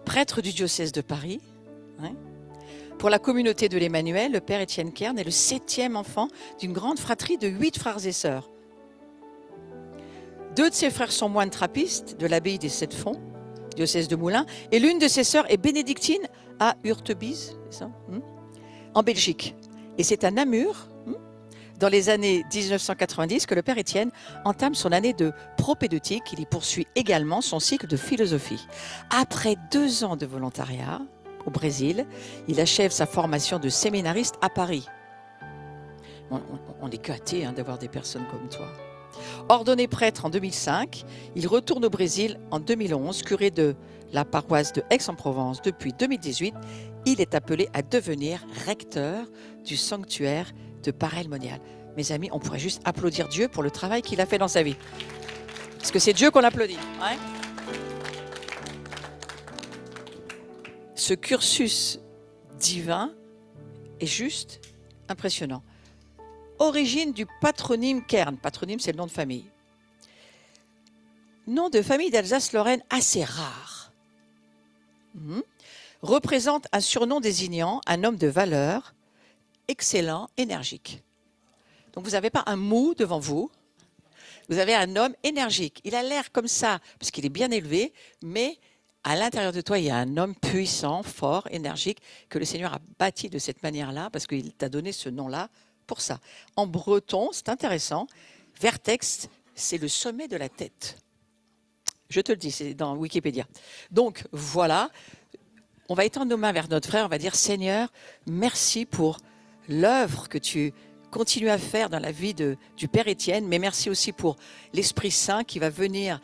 prêtre du diocèse de Paris. Hein. Pour la communauté de l'Emmanuel, le père Étienne Kern est le 7e enfant d'une grande fratrie de 8 frères et sœurs. 2 de ses frères sont moines trappistes de l'abbaye des Sept Fonds, diocèse de Moulins, et l'une de ses sœurs est bénédictine à Urtebise, c'est ça, en Belgique. Et c'est à Namur, dans les années 1990, que le père Étienne entame son année de propédeutique. Il y poursuit également son cycle de philosophie. Après 2 ans de volontariat au Brésil, il achève sa formation de séminariste à Paris. On est gâtés d'avoir des personnes comme toi. Ordonné prêtre en 2005, il retourne au Brésil en 2011, curé de la paroisse de Aix-en-Provence. Depuis 2018, il est appelé à devenir recteur du sanctuaire de Paray-le-Monial. Mes amis, on pourrait juste applaudir Dieu pour le travail qu'il a fait dans sa vie. Parce que c'est Dieu qu'on applaudit. Hein? Ce cursus divin est juste impressionnant. Origine du patronyme Kern. Patronyme, c'est le nom de famille. Nom de famille d'Alsace-Lorraine assez rare. Représente un surnom désignant un homme de valeur, excellent, énergique. Donc vous n'avez pas un mou devant vous, vous avez un homme énergique. Il a l'air comme ça, parce qu'il est bien élevé, mais à l'intérieur de toi, il y a un homme puissant, fort, énergique, que le Seigneur a bâti de cette manière-là, parce qu'il t'a donné ce nom-là pour ça. En breton, c'est intéressant, vertex, c'est le sommet de la tête. Je te le dis, c'est dans Wikipédia. Donc voilà, on va étendre nos mains vers notre frère, on va dire Seigneur, merci pour l'œuvre que tu continues à faire dans la vie du Père Étienne, mais merci aussi pour l'Esprit Saint qui va venir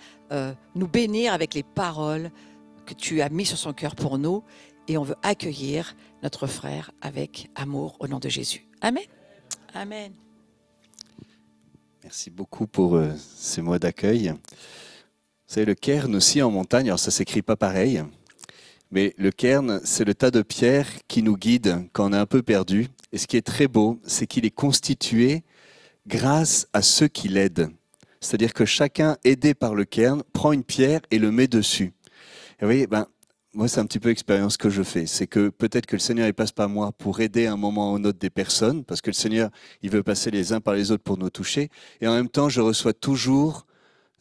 nous bénir avec les paroles que tu as mises sur son cœur pour nous, et on veut accueillir notre frère avec amour au nom de Jésus. Amen. Amen. Merci beaucoup pour ces mots d'accueil. Vous savez, le cairn aussi en montagne, alors ça ne s'écrit pas pareil, mais le cairn, c'est le tas de pierres qui nous guide quand on est un peu perdu. Et ce qui est très beau, c'est qu'il est constitué grâce à ceux qui l'aident. C'est-à-dire que chacun, aidé par le cairn, prend une pierre et le met dessus. Et vous voyez, moi, c'est un petit peu l'expérience que je fais. C'est que peut-être que le Seigneur, il passe par moi pour aider à un moment ou un autre des personnes, parce que le Seigneur, il veut passer les uns par les autres pour nous toucher. Et en même temps, je reçois toujours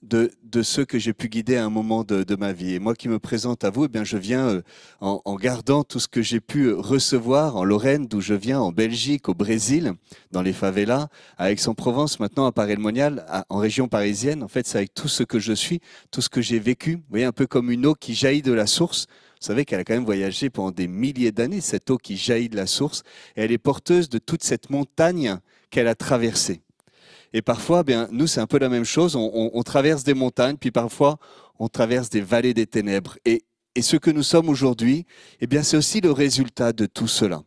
de ceux que j'ai pu guider à un moment de ma vie. Et moi qui me présente à vous, eh bien, je viens en gardant tout ce que j'ai pu recevoir en Lorraine, d'où je viens, en Belgique, au Brésil, dans les favelas, à Aix-en-Provence, maintenant à Paray-le-Monial, en région parisienne. En fait, c'est avec tout ce que je suis, tout ce que j'ai vécu. Vous voyez, un peu comme une eau qui jaillit de la source. Vous savez qu'elle a quand même voyagé pendant des milliers d'années, cette eau qui jaillit de la source. Et elle est porteuse de toute cette montagne qu'elle a traversée. Et parfois, nous, c'est un peu la même chose. On traverse des montagnes, puis parfois, on traverse des vallées des ténèbres. Et ce que nous sommes aujourd'hui, c'est aussi le résultat de tout cela,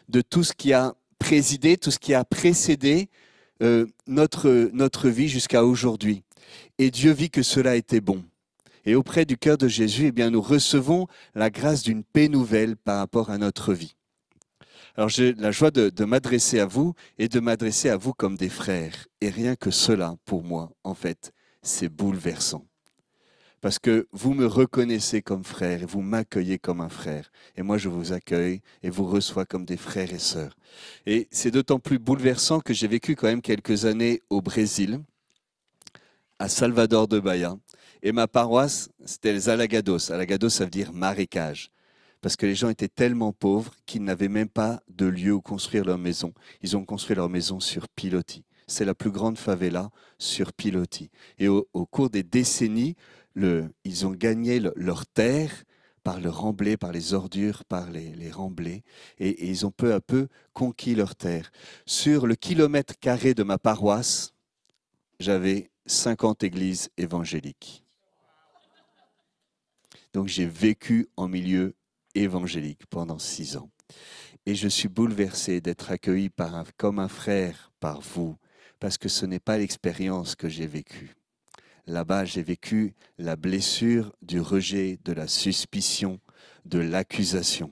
de tout ce qui a présidé, tout ce qui a précédé notre vie jusqu'à aujourd'hui. Et Dieu vit que cela était bon. Et auprès du cœur de Jésus, nous recevons la grâce d'une paix nouvelle par rapport à notre vie. Alors j'ai la joie de m'adresser à vous et de m'adresser à vous comme des frères. Et rien que cela, pour moi, en fait, c'est bouleversant. Parce que vous me reconnaissez comme frère et vous m'accueillez comme un frère. Et moi, je vous accueille et vous reçois comme des frères et sœurs. Et c'est d'autant plus bouleversant que j'ai vécu quand même quelques années au Brésil, à Salvador de Bahia. Et ma paroisse, c'était les Alagados. Alagados, ça veut dire marécage. Parce que les gens étaient tellement pauvres qu'ils n'avaient même pas de lieu où construire leur maison. Ils ont construit leur maison sur pilotis. C'est la plus grande favela sur pilotis. Et au cours des décennies, ils ont gagné leur terre par le remblai, par les ordures, par les remblais. Et ils ont peu à peu conquis leur terre. Sur le kilomètre carré de ma paroisse, j'avais 50 églises évangéliques. Donc j'ai vécu en milieu évangélique pendant 6 ans. Et je suis bouleversé d'être accueilli comme un frère par vous, parce que ce n'est pas l'expérience que j'ai vécue. Là-bas, j'ai vécu la blessure du rejet, de la suspicion, de l'accusation.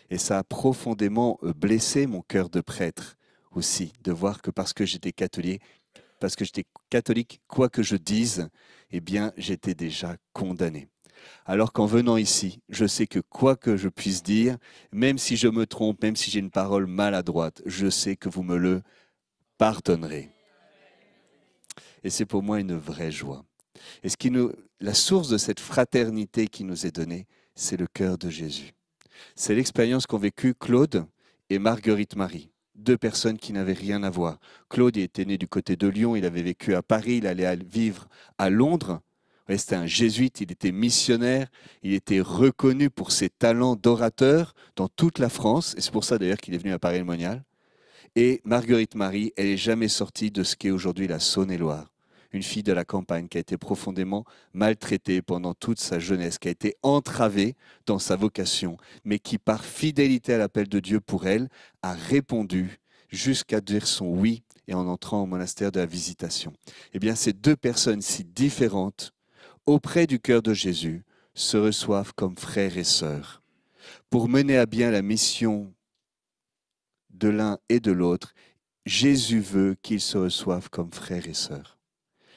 Et ça a profondément blessé mon cœur de prêtre aussi, de voir que parce que j'étais catholique, quoi que je dise, j'étais déjà condamné. Alors qu'en venant ici, je sais que quoi que je puisse dire, même si je me trompe, même si j'ai une parole maladroite, je sais que vous me le pardonnerez. Et c'est pour moi une vraie joie. Et la source de cette fraternité qui nous est donnée, c'est le cœur de Jésus. C'est l'expérience qu'ont vécue Claude et Marguerite Marie, deux personnes qui n'avaient rien à voir. Claude était né du côté de Lyon, il avait vécu à Paris, il allait vivre à Londres. C'était un jésuite, il était missionnaire, il était reconnu pour ses talents d'orateur dans toute la France, et c'est pour ça d'ailleurs qu'il est venu à Paris-le-Monial. Et Marguerite Marie, elle n'est jamais sortie de ce qu'est aujourd'hui la Saône-et-Loire. Une fille de la campagne qui a été profondément maltraitée pendant toute sa jeunesse, qui a été entravée dans sa vocation, mais qui, par fidélité à l'appel de Dieu pour elle, a répondu jusqu'à dire son oui et en entrant au monastère de la Visitation. Eh bien, ces deux personnes si différentes, auprès du cœur de Jésus, se reçoivent comme frères et sœurs. Pour mener à bien la mission de l'un et de l'autre, Jésus veut qu'ils se reçoivent comme frères et sœurs.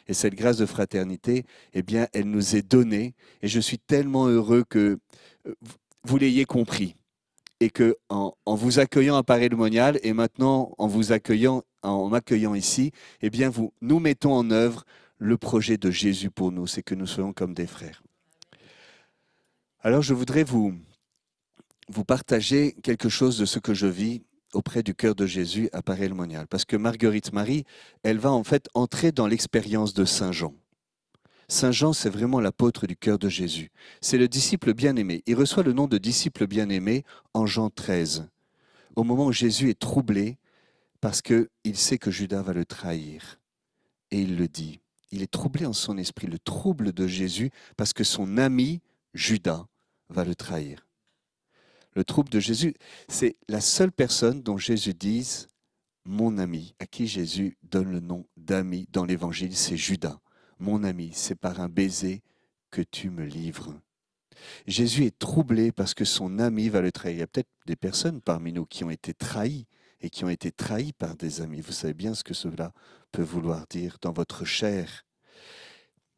Et cette grâce de fraternité, eh bien, elle nous est donnée. Et je suis tellement heureux que vous l'ayez compris. Et que en vous accueillant à Paris-le-Monial et maintenant en vous accueillant, en m'accueillant ici, eh bien, nous mettons en œuvre le projet de Jésus pour nous, c'est que nous soyons comme des frères. Alors, je voudrais vous partager quelque chose de ce que je vis auprès du cœur de Jésus à Paris-le-Monial. Parce que Marguerite Marie, elle va en fait entrer dans l'expérience de Saint Jean. Saint Jean, c'est vraiment l'apôtre du cœur de Jésus. C'est le disciple bien-aimé. Il reçoit le nom de disciple bien-aimé en Jean 13, au moment où Jésus est troublé parce qu'il sait que Judas va le trahir. Et il le dit. Il est troublé en son esprit, le trouble de Jésus, parce que son ami Judas va le trahir. Le trouble de Jésus, c'est la seule personne dont Jésus dise « mon ami », à qui Jésus donne le nom d'ami dans l'Évangile, c'est Judas. « Mon ami, c'est par un baiser que tu me livres ». Jésus est troublé parce que son ami va le trahir. Il y a peut-être des personnes parmi nous qui ont été trahies et qui ont été trahies par des amis. Vous savez bien ce que cela peut vouloir dire dans votre chair.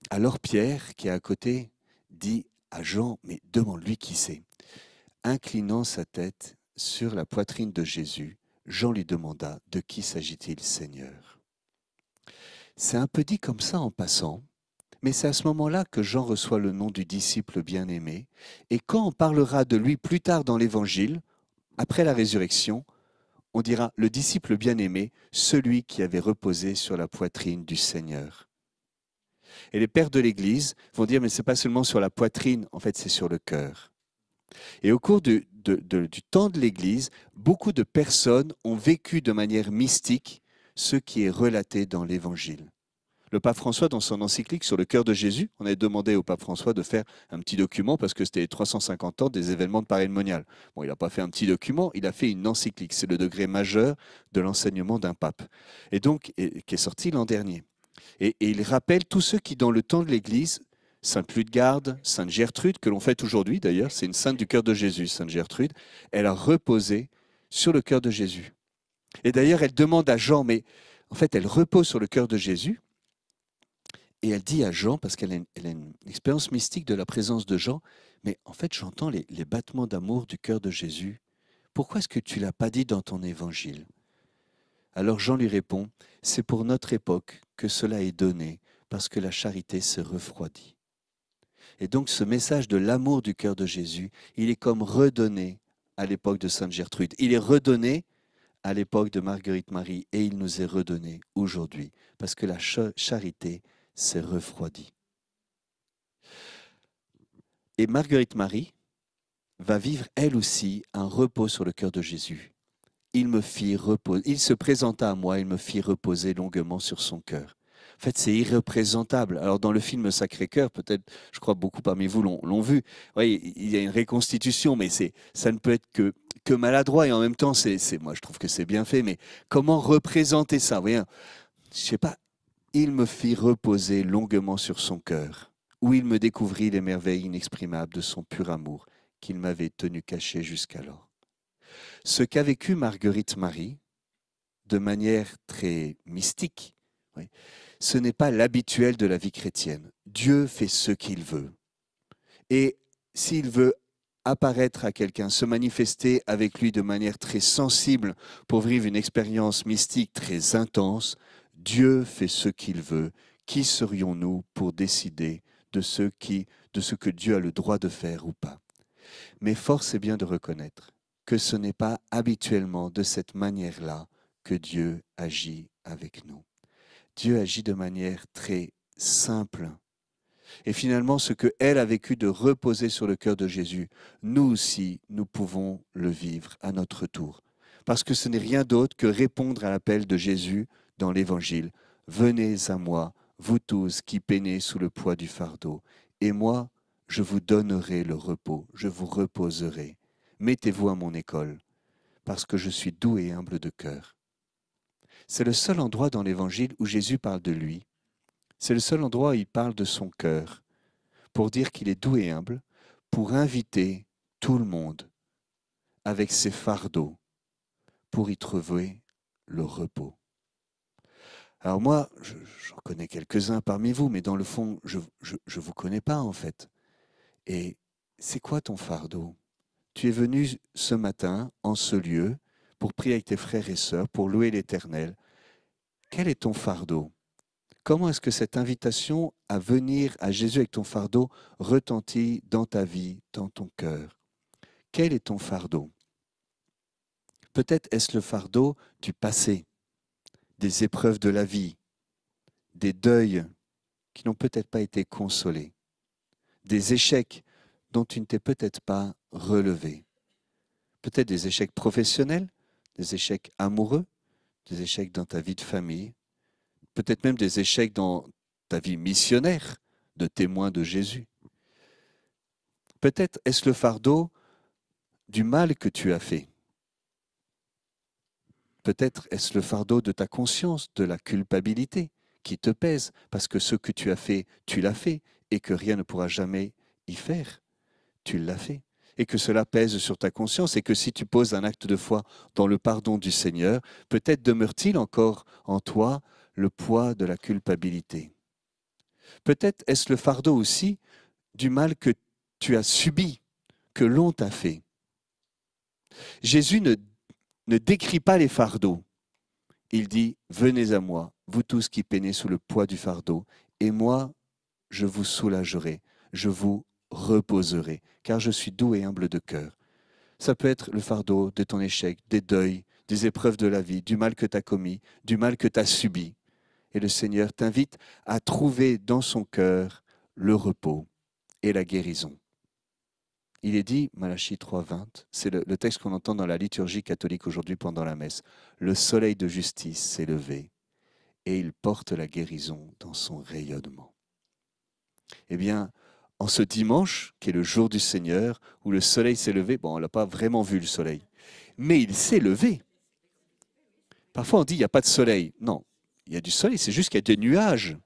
Alors Pierre, qui est à côté, dit à Jean « mais demande-lui qui c'est ». Inclinant sa tête sur la poitrine de Jésus, Jean lui demanda « De qui s'agit-il, Seigneur ?» C'est un peu dit comme ça en passant, mais c'est à ce moment-là que Jean reçoit le nom du disciple bien-aimé. Et quand on parlera de lui plus tard dans l'Évangile, après la résurrection, on dira « le disciple bien-aimé, celui qui avait reposé sur la poitrine du Seigneur ». Et les pères de l'Église vont dire « mais ce n'est pas seulement sur la poitrine, en fait c'est sur le cœur ». Et au cours du temps de l'Église, beaucoup de personnes ont vécu de manière mystique ce qui est relaté dans l'Évangile. Le pape François, dans son encyclique sur le cœur de Jésus, on avait demandé au pape François de faire un petit document parce que c'était les 350 ans des événements de Paris-le-Monial. Bon, il n'a pas fait un petit document, il a fait une encyclique. C'est le degré majeur de l'enseignement d'un pape. Et donc, qui est sorti l'an dernier. Et il rappelle tous ceux qui, dans le temps de l'Église, Sainte Ludegarde, Sainte Gertrude, que l'on fête aujourd'hui d'ailleurs, c'est une sainte du cœur de Jésus, Sainte Gertrude, elle a reposé sur le cœur de Jésus. Et d'ailleurs, elle demande à Jean, mais en fait, elle repose sur le cœur de Jésus, et elle dit à Jean, parce qu'elle a une expérience mystique de la présence de Jean, mais en fait, j'entends les battements d'amour du cœur de Jésus. Pourquoi est-ce que tu ne l'as pas dit dans ton évangile? Alors Jean lui répond, c'est pour notre époque que cela est donné, parce que la charité se refroidit. Et donc ce message de l'amour du cœur de Jésus, il est comme redonné à l'époque de Sainte Gertrude. Il est redonné à l'époque de Marguerite Marie et il nous est redonné aujourd'hui parce que la charité s'est refroidie. Et Marguerite Marie va vivre elle aussi un repos sur le cœur de Jésus. Il me fit reposer, il se présenta à moi, il me fit reposer longuement sur son cœur. En fait, c'est irreprésentable. Alors, dans le film Sacré-Cœur, peut-être, je crois beaucoup parmi vous l'ont vu. Oui, il y a une reconstitution, mais ça ne peut être que maladroit. Et en même temps, moi, je trouve que c'est bien fait. Mais comment représenter ça? Vous voyez, je sais pas. Il me fit reposer longuement sur son cœur, où il me découvrit les merveilles inexprimables de son pur amour, qu'il m'avait tenu caché jusqu'alors. Ce qu'a vécu Marguerite Marie, de manière très mystique, oui, ce n'est pas l'habituel de la vie chrétienne. Dieu fait ce qu'il veut. Et s'il veut apparaître à quelqu'un, se manifester avec lui de manière très sensible pour vivre une expérience mystique très intense, Dieu fait ce qu'il veut. Qui serions-nous pour décider de ce que Dieu a le droit de faire ou pas? Mais force est bien de reconnaître que ce n'est pas habituellement de cette manière-là que Dieu agit avec nous. Dieu agit de manière très simple. Et finalement, ce qu'elle a vécu de reposer sur le cœur de Jésus, nous aussi, nous pouvons le vivre à notre tour. Parce que ce n'est rien d'autre que répondre à l'appel de Jésus dans l'Évangile. Venez à moi, vous tous qui peinez sous le poids du fardeau, et moi, je vous donnerai le repos, je vous reposerai. Mettez-vous à mon école, parce que je suis doux et humble de cœur. C'est le seul endroit dans l'Évangile où Jésus parle de lui. C'est le seul endroit où il parle de son cœur, pour dire qu'il est doux et humble, pour inviter tout le monde avec ses fardeaux, pour y trouver le repos. Alors moi, j'en connais quelques-uns parmi vous, mais dans le fond, je ne vous connais pas en fait. Et c'est quoi ton fardeau? Tu es venu ce matin, en ce lieu, pour prier avec tes frères et sœurs, pour louer l'Éternel. Quel est ton fardeau? Comment est-ce que cette invitation à venir à Jésus avec ton fardeau retentit dans ta vie, dans ton cœur? Quel est ton fardeau? Peut-être est-ce le fardeau du passé, des épreuves de la vie, des deuils qui n'ont peut-être pas été consolés, des échecs dont tu ne t'es peut-être pas relevé, peut-être des échecs professionnels, des échecs amoureux, des échecs dans ta vie de famille, peut-être même des échecs dans ta vie missionnaire de témoin de Jésus. Peut-être est-ce le fardeau du mal que tu as fait. Peut-être est-ce le fardeau de ta conscience, de la culpabilité qui te pèse, parce que ce que tu as fait, tu l'as fait, et que rien ne pourra jamais y faire. Tu l'as fait. Et que cela pèse sur ta conscience, et que si tu poses un acte de foi dans le pardon du Seigneur, peut-être demeure-t-il encore en toi le poids de la culpabilité. Peut-être est-ce le fardeau aussi du mal que tu as subi, que l'on t'a fait. Jésus ne décrit pas les fardeaux. Il dit, venez à moi, vous tous qui peinez sous le poids du fardeau, et moi, je vous soulagerai, je vous reposerai, car je suis doux et humble de cœur. Ça peut être le fardeau de ton échec, des deuils, des épreuves de la vie, du mal que tu as commis, du mal que tu as subi. Et le Seigneur t'invite à trouver dans son cœur le repos et la guérison. Il est dit, Malachie 3,20, c'est le texte qu'on entend dans la liturgie catholique aujourd'hui pendant la messe. Le soleil de justice s'est levé et il porte la guérison dans son rayonnement. Eh bien, en ce dimanche, qui est le jour du Seigneur, où le soleil s'est levé, bon, on n'a pas vraiment vu le soleil, mais il s'est levé. Parfois, on dit, il n'y a pas de soleil. Non, il y a du soleil, c'est juste qu'il y a des nuages.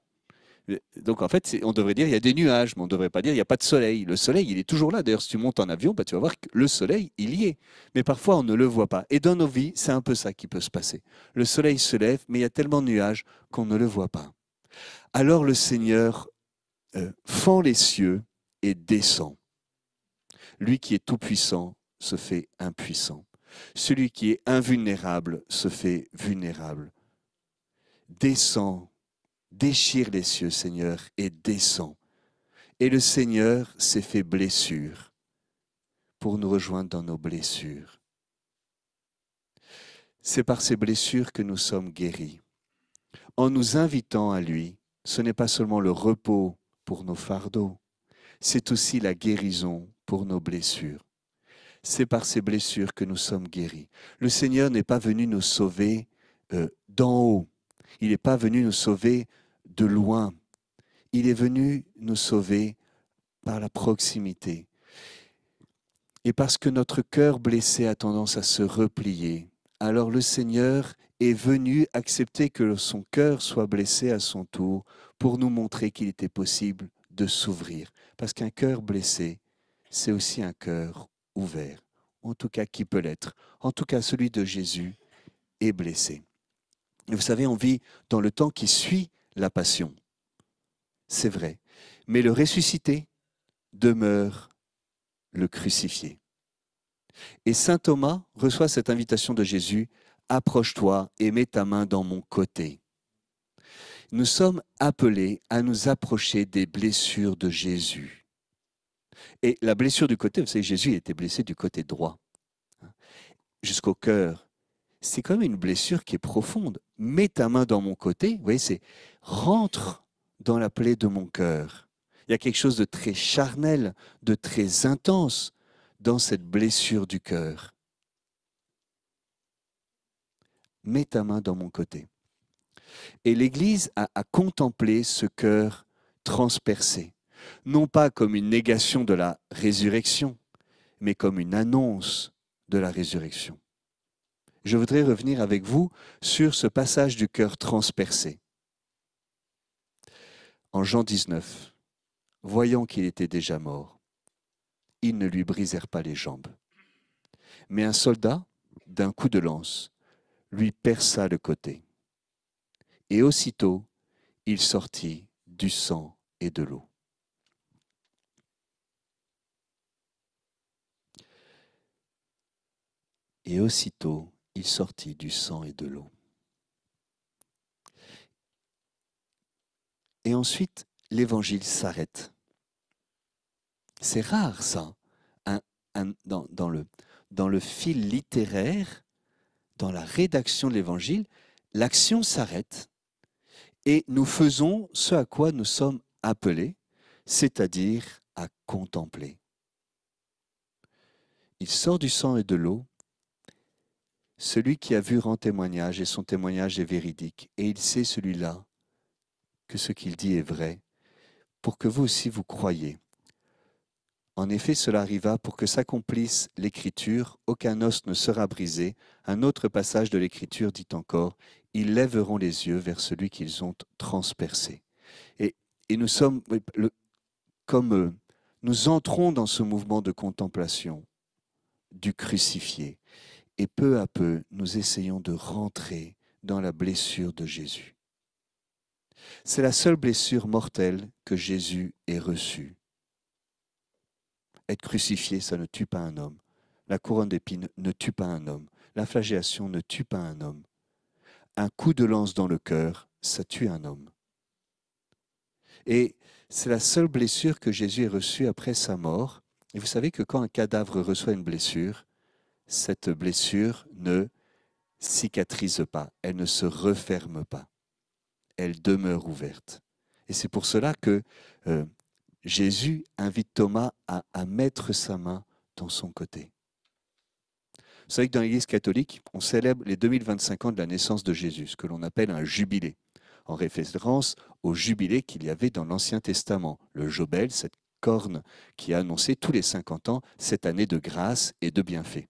Donc en fait, on devrait dire il y a des nuages, mais on ne devrait pas dire il n'y a pas de soleil. Le soleil, il est toujours là. D'ailleurs, si tu montes en avion, tu vas voir que le soleil, il y est. Mais parfois, on ne le voit pas. Et dans nos vies, c'est un peu ça qui peut se passer. Le soleil se lève, mais il y a tellement de nuages qu'on ne le voit pas. Alors le Seigneur fend les cieux et descend. Lui qui est tout-puissant se fait impuissant. Celui qui est invulnérable se fait vulnérable. Descend. Déchire les cieux, Seigneur, et descend. Et le Seigneur s'est fait blessure pour nous rejoindre dans nos blessures. C'est par ces blessures que nous sommes guéris. En nous invitant à lui, ce n'est pas seulement le repos pour nos fardeaux, c'est aussi la guérison pour nos blessures. C'est par ces blessures que nous sommes guéris. Le Seigneur n'est pas venu nous sauver d'en haut. Il n'est pas venu nous sauver de loin. Il est venu nous sauver par la proximité. Et parce que notre cœur blessé a tendance à se replier, alors le Seigneur est venu accepter que son cœur soit blessé à son tour pour nous montrer qu'il était possible de s'ouvrir. Parce qu'un cœur blessé, c'est aussi un cœur ouvert. En tout cas, qui peut l'être. En tout cas, celui de Jésus est blessé. Et vous savez, on vit dans le temps qui suit la passion. C'est vrai. Mais le ressuscité, demeure le crucifié. Et saint Thomas reçoit cette invitation de Jésus, « Approche-toi et mets ta main dans mon côté ». Nous sommes appelés à nous approcher des blessures de Jésus. Et la blessure du côté, vous savez, Jésus était blessé du côté droit, jusqu'au cœur. C'est quand même une blessure qui est profonde. Mets ta main dans mon côté, vous voyez, c'est rentre dans la plaie de mon cœur. Il y a quelque chose de très charnel, de très intense dans cette blessure du cœur. Mets ta main dans mon côté. Et l'Église a contemplé ce cœur transpercé, non pas comme une négation de la résurrection, mais comme une annonce de la résurrection. Je voudrais revenir avec vous sur ce passage du cœur transpercé. En Jean 19, voyant qu'il était déjà mort, ils ne lui brisèrent pas les jambes. Mais un soldat, d'un coup de lance, lui perça le côté. Et aussitôt, il sortit du sang et de l'eau. Et aussitôt, il sortit du sang et de l'eau. Et ensuite, l'évangile s'arrête. C'est rare ça, dans le fil littéraire, dans la rédaction de l'évangile, l'action s'arrête et nous faisons ce à quoi nous sommes appelés, c'est-à-dire à contempler. Il sort du sang et de l'eau. Celui qui a vu rend témoignage et son témoignage est véridique. Et il sait, celui-là, que ce qu'il dit est vrai, pour que vous aussi vous croyiez. En effet, cela arriva pour que s'accomplisse l'Écriture, aucun os ne sera brisé. Un autre passage de l'Écriture dit encore, ils lèveront les yeux vers celui qu'ils ont transpercé. Et nous sommes, comme nous entrons dans ce mouvement de contemplation du crucifié. Et peu à peu, nous essayons de rentrer dans la blessure de Jésus. C'est la seule blessure mortelle que Jésus ait reçue. Être crucifié, ça ne tue pas un homme. La couronne d'épines ne tue pas un homme. La flagellation ne tue pas un homme. Un coup de lance dans le cœur, ça tue un homme. Et c'est la seule blessure que Jésus ait reçue après sa mort. Et vous savez que quand un cadavre reçoit une blessure, cette blessure ne cicatrise pas, elle ne se referme pas, elle demeure ouverte. Et c'est pour cela que Jésus invite Thomas à mettre sa main dans son côté. Vous savez que dans l'Église catholique, on célèbre les 2025 ans de la naissance de Jésus, ce que l'on appelle un jubilé, en référence au jubilé qu'il y avait dans l'Ancien Testament, le Jobel, cette corne qui a annoncé tous les 50 ans cette année de grâce et de bienfaits.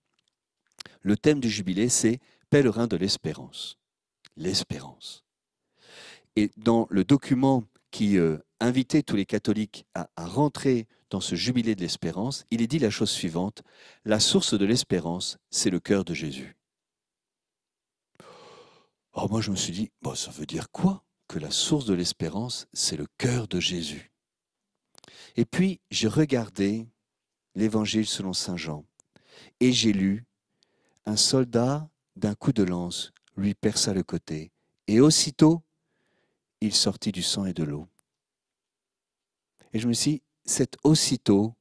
Le thème du jubilé, c'est « Pèlerin de l'espérance ». L'espérance. Et dans le document qui invitait tous les catholiques à rentrer dans ce jubilé de l'espérance, il est dit la chose suivante, la source de l'espérance, c'est le cœur de Jésus. Alors moi je me suis dit, bon, ça veut dire quoi que la source de l'espérance, c'est le cœur de Jésus? Et puis j'ai regardé l'évangile selon saint Jean et j'ai lu, un soldat d'un coup de lance lui perça le côté et aussitôt il sortit du sang et de l'eau. Et je me suis dit, cet aussitôt,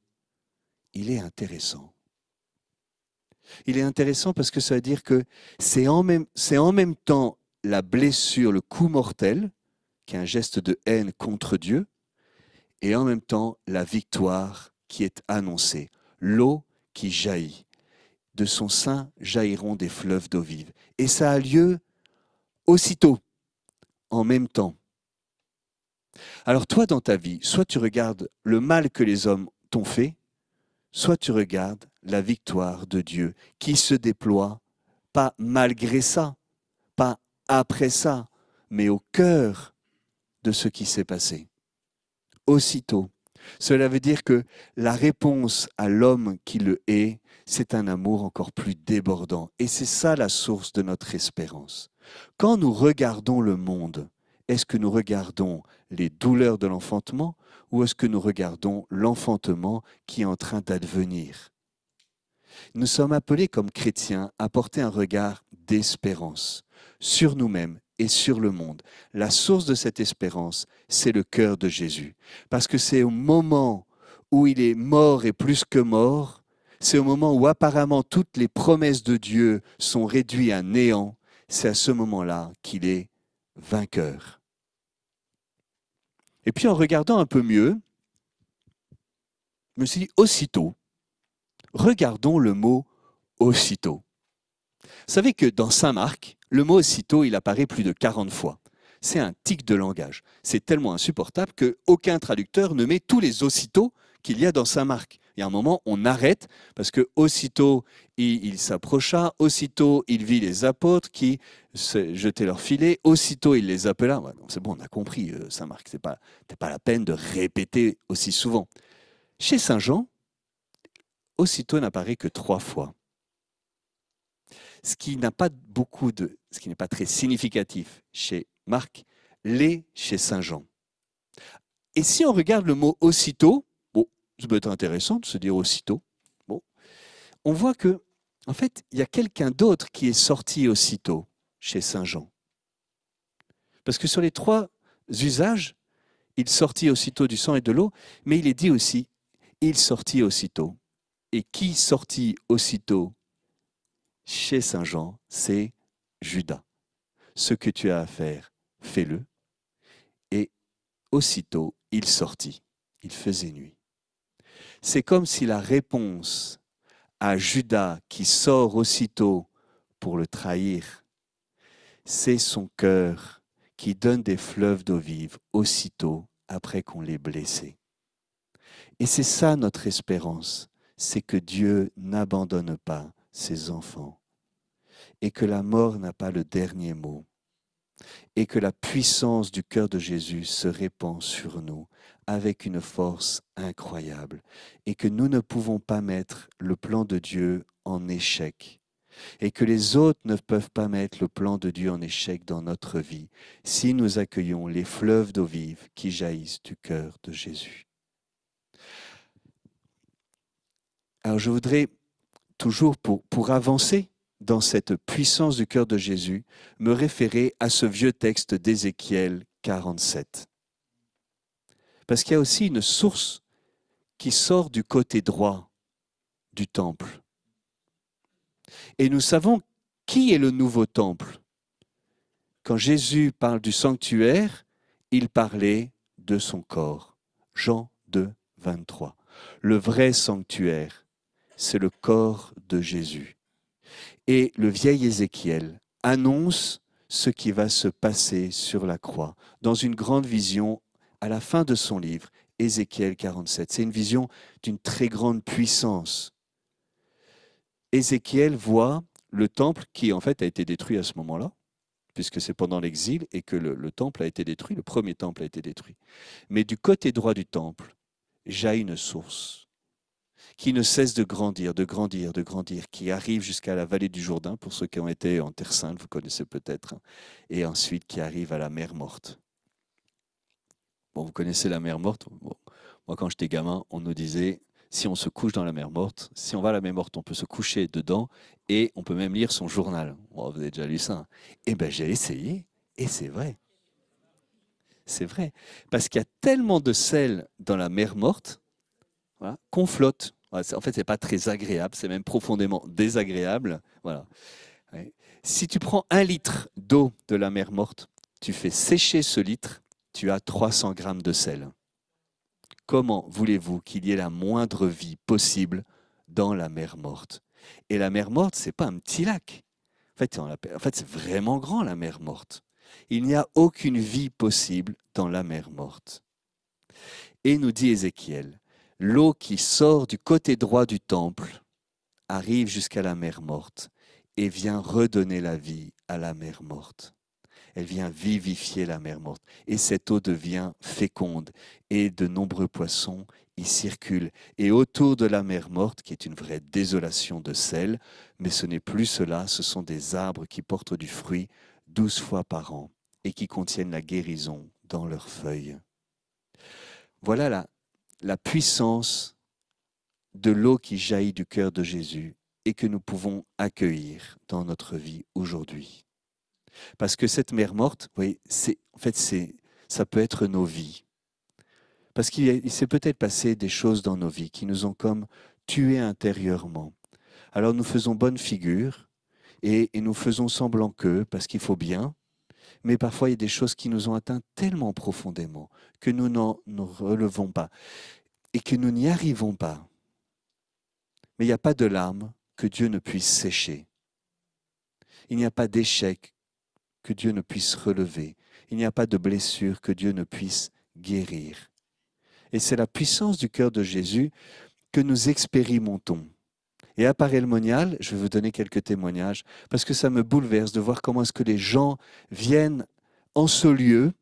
il est intéressant. Il est intéressant parce que ça veut dire que c'est en même temps la blessure, le coup mortel, qui est un geste de haine contre Dieu, et en même temps la victoire qui est annoncée, l'eau qui jaillit. De son sein jailliront des fleuves d'eau vive. Et ça a lieu aussitôt, en même temps. Alors toi, dans ta vie, soit tu regardes le mal que les hommes t'ont fait, soit tu regardes la victoire de Dieu qui se déploie, pas malgré ça, pas après ça, mais au cœur de ce qui s'est passé. Aussitôt. Cela veut dire que la réponse à l'homme qui le hait, c'est un amour encore plus débordant. Et c'est ça la source de notre espérance. Quand nous regardons le monde est-ce que nous regardons les douleurs de l'enfantement ou est-ce que nous regardons l'enfantement qui est en train d'advenir? Nous sommes appelés comme chrétiens à porter un regard d'espérance sur nous-mêmes et sur le monde. La source de cette espérance, c'est le cœur de Jésus. Parce que c'est au moment où il est mort et plus que mort, c'est au moment où apparemment toutes les promesses de Dieu sont réduites à néant, c'est à ce moment-là qu'il est vainqueur. Et puis en regardant un peu mieux, je me suis dit aussitôt, regardons le mot aussitôt. Vous savez que dans Saint Marc, le mot aussitôt, il apparaît plus de 40 fois. C'est un tic de langage. C'est tellement insupportable qu'aucun traducteur ne met tous les aussitôt qu'il y a dans Saint Marc. Il y a un moment, on arrête parce que aussitôt il s'approcha, aussitôt il vit les apôtres qui jetaient leur filet, aussitôt il les appela. Ouais, c'est bon, on a compris, Saint Marc, c'est pas la peine de répéter aussi souvent. Chez Saint Jean, aussitôt n'apparaît que 3 fois. Ce qui n'est pas très significatif chez Marc, l'est chez Saint Jean. Et si on regarde le mot aussitôt, bon, ça peut être intéressant de se dire aussitôt, bon, on voit que, en fait, il y a quelqu'un d'autre qui est sorti aussitôt chez Saint Jean. Parce que sur les 3 usages, il sortit aussitôt du sang et de l'eau, mais il est dit aussi, il sortit aussitôt. Et qui sortit aussitôt chez Saint Jean, c'est Judas. Ce que tu as à faire, fais-le. Et aussitôt, il sortit. Il faisait nuit. C'est comme si la réponse à Judas qui sort aussitôt pour le trahir, c'est son cœur qui donne des fleuves d'eau vive aussitôt après qu'on l'ait blessé. Et c'est ça notre espérance, c'est que Dieu n'abandonne pas ses enfants et que la mort n'a pas le dernier mot et que la puissance du cœur de Jésus se répand sur nous avec une force incroyable et que nous ne pouvons pas mettre le plan de Dieu en échec et que les autres ne peuvent pas mettre le plan de Dieu en échec dans notre vie si nous accueillons les fleuves d'eau vive qui jaillissent du cœur de Jésus. Alors je voudrais toujours pour avancer dans cette puissance du cœur de Jésus, me référer à ce vieux texte d'Ézéchiel 47. Parce qu'il y a aussi une source qui sort du côté droit du temple. Et nous savons qui est le nouveau temple. Quand Jésus parle du sanctuaire, il parlait de son corps. Jean 2, 23. Le vrai sanctuaire, c'est le corps de Jésus. Et le vieil Ézéchiel annonce ce qui va se passer sur la croix, dans une grande vision à la fin de son livre, Ézéchiel 47. C'est une vision d'une très grande puissance. Ézéchiel voit le temple qui en fait a été détruit à ce moment-là, puisque c'est pendant l'exil et que le temple a été détruit, le premier temple a été détruit. Mais du côté droit du temple, jaillit une source qui ne cesse de grandir, qui arrive jusqu'à la vallée du Jourdain, pour ceux qui ont été en Terre Sainte, vous connaissez peut-être, et ensuite qui arrive à la mer Morte. Bon, vous connaissez la mer Morte. Bon, moi, quand j'étais gamin, on nous disait, si on se couche dans la mer Morte, si on va à la mer Morte, on peut se coucher dedans et on peut même lire son journal. Bon, vous avez déjà lu ça. Eh bien, j'ai essayé et c'est vrai. C'est vrai. Parce qu'il y a tellement de sel dans la mer Morte, voilà, qu'on flotte. En fait, ce n'est pas très agréable, c'est même profondément désagréable. Voilà. Ouais. Si tu prends 1 litre d'eau de la mer Morte, tu fais sécher ce litre, tu as 300 grammes de sel. Comment voulez-vous qu'il y ait la moindre vie possible dans la mer Morte? Et la mer Morte, ce n'est pas un petit lac. En fait, c'est vraiment grand, la mer Morte. Il n'y a aucune vie possible dans la mer Morte. Et nous dit Ézéchiel, l'eau qui sort du côté droit du temple arrive jusqu'à la mer Morte et vient redonner la vie à la mer Morte. Elle vient vivifier la mer Morte. Et cette eau devient féconde et de nombreux poissons y circulent. Et autour de la mer Morte, qui est une vraie désolation de sel, mais ce n'est plus cela, ce sont des arbres qui portent du fruit 12 fois par an et qui contiennent la guérison dans leurs feuilles. Voilà la puissance de l'eau qui jaillit du cœur de Jésus et que nous pouvons accueillir dans notre vie aujourd'hui. Parce que cette mer morte, vous voyez, ça peut être nos vies. Parce qu'il s'est peut-être passé des choses dans nos vies qui nous ont comme tués intérieurement. Alors nous faisons bonne figure et nous faisons semblant que, parce qu'il faut bien, mais parfois il y a des choses qui nous ont atteints tellement profondément que nous n'en relevons pas et que nous n'y arrivons pas. Mais il n'y a pas de larmes que Dieu ne puisse sécher. Il n'y a pas d'échec que Dieu ne puisse relever. Il n'y a pas de blessure que Dieu ne puisse guérir. Et c'est la puissance du cœur de Jésus que nous expérimentons. Et à Paray-le-Monial, je vais vous donner quelques témoignages, parce que ça me bouleverse de voir comment est-ce que les gens viennent en ce lieu,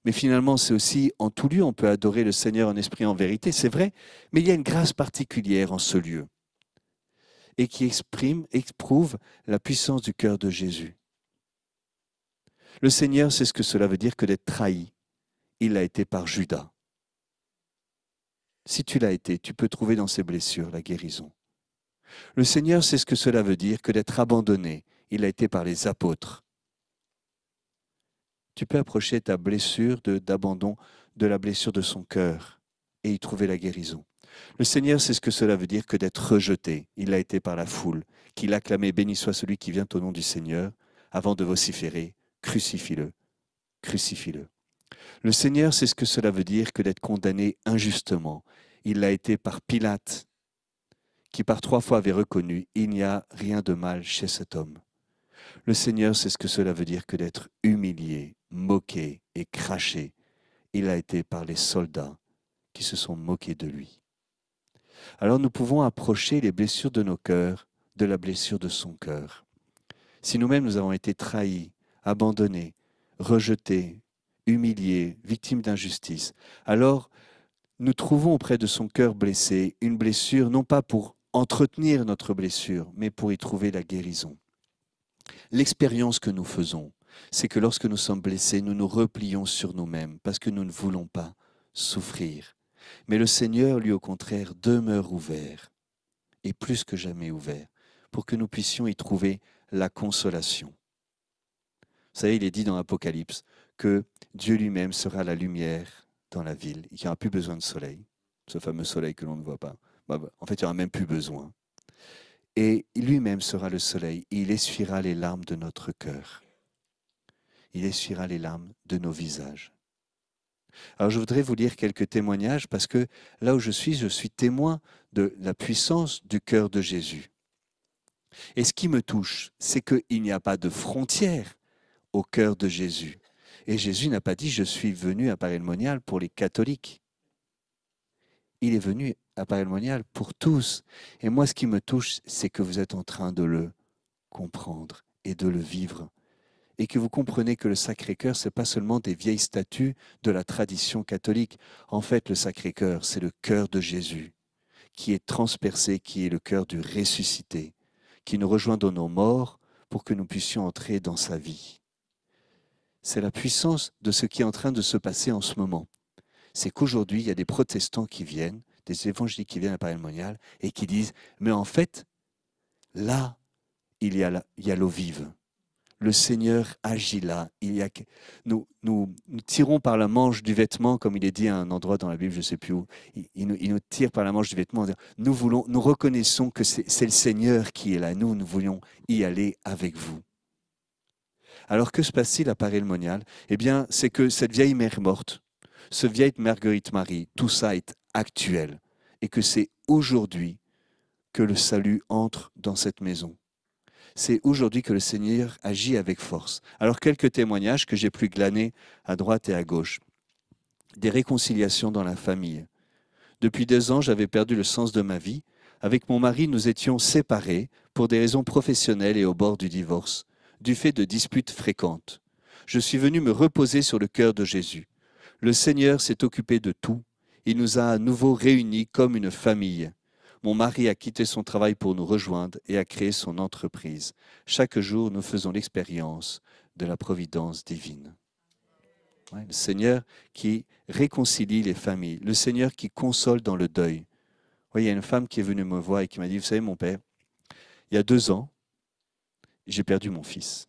mais finalement c'est aussi en tout lieu, on peut adorer le Seigneur en esprit et en vérité, c'est vrai, mais il y a une grâce particulière en ce lieu, et qui éprouve la puissance du cœur de Jésus. Le Seigneur sait ce que cela veut dire que d'être trahi. Il l'a été par Judas. Si tu l'as été, tu peux trouver dans ses blessures la guérison. Le Seigneur sait ce que cela veut dire que d'être abandonné. Il a été par les apôtres. Tu peux approcher ta blessure d'abandon de la blessure de son cœur et y trouver la guérison. Le Seigneur sait ce que cela veut dire que d'être rejeté. Il a été par la foule, qu'il acclamait « Béni soit celui qui vient au nom du Seigneur » avant de vociférer « Crucifie-le, crucifie-le ». Le Seigneur sait ce que cela veut dire que d'être condamné injustement. Il l'a été par Pilate, qui par 3 fois avait reconnu « Il n'y a rien de mal chez cet homme ». Le Seigneur sait ce que cela veut dire que d'être humilié, moqué et craché. Il a été par les soldats qui se sont moqués de lui. Alors nous pouvons approcher les blessures de nos cœurs de la blessure de son cœur. Si nous-mêmes nous avons été trahis, abandonnés, rejetés, humiliés, victimes d'injustice, alors nous trouvons auprès de son cœur blessé une blessure non pas pour entretenir notre blessure, mais pour y trouver la guérison. L'expérience que nous faisons, c'est que lorsque nous sommes blessés, nous nous replions sur nous-mêmes parce que nous ne voulons pas souffrir. Mais le Seigneur, lui, au contraire, demeure ouvert, et plus que jamais ouvert, pour que nous puissions y trouver la consolation. Vous savez, il est dit dans l'Apocalypse que Dieu lui-même sera la lumière dans la ville. Il n'y aura plus besoin de soleil, ce fameux soleil que l'on ne voit pas. En fait, il n'y aura même plus besoin. Et lui-même sera le soleil, et il essuiera les larmes de notre cœur. Il essuiera les larmes de nos visages. Alors je voudrais vous lire quelques témoignages parce que là où je suis témoin de la puissance du cœur de Jésus. Et ce qui me touche, c'est qu'il n'y a pas de frontière au cœur de Jésus. Et Jésus n'a pas dit « je suis venu à Paray-le-Monial pour les catholiques ». Il est venu à Paray-le-Monial pour tous. Et moi, ce qui me touche, c'est que vous êtes en train de le comprendre et de le vivre. Et que vous comprenez que le Sacré-Cœur, ce n'est pas seulement des vieilles statues de la tradition catholique. En fait, le Sacré-Cœur, c'est le cœur de Jésus, qui est transpercé, qui est le cœur du ressuscité, qui nous rejoint dans nos morts pour que nous puissions entrer dans sa vie. C'est la puissance de ce qui est en train de se passer en ce moment. C'est qu'aujourd'hui, il y a des protestants qui viennent, des évangéliques qui viennent à Paray-le-Monial et qui disent « mais en fait, là, il y a l'eau vive. Le Seigneur agit là. Nous tirons par la manche du vêtement, comme il est dit à un endroit dans la Bible, je ne sais plus où. Il nous tire par la manche du vêtement en disant « nous reconnaissons que c'est le Seigneur qui est là. Nous voulons y aller avec vous. » Alors que se passe-t-il à Paray-le-Monial? Eh bien, c'est que cette vieille mère morte, ce vieille Marguerite Marie, tout ça est actuel. Et que c'est aujourd'hui que le salut entre dans cette maison. C'est aujourd'hui que le Seigneur agit avec force. Alors, quelques témoignages que j'ai pu glaner à droite et à gauche. Des réconciliations dans la famille. Depuis 2 ans, j'avais perdu le sens de ma vie. Avec mon mari, nous étions séparés pour des raisons professionnelles et au bord du divorce, du fait de disputes fréquentes. Je suis venu me reposer sur le cœur de Jésus. Le Seigneur s'est occupé de tout. Il nous a à nouveau réunis comme une famille. Mon mari a quitté son travail pour nous rejoindre et a créé son entreprise. Chaque jour, nous faisons l'expérience de la providence divine. Ouais, le Seigneur qui réconcilie les familles, le Seigneur qui console dans le deuil. Ouais, il y a une femme qui est venue me voir et qui m'a dit, vous savez mon père, il y a 2 ans, j'ai perdu mon fils.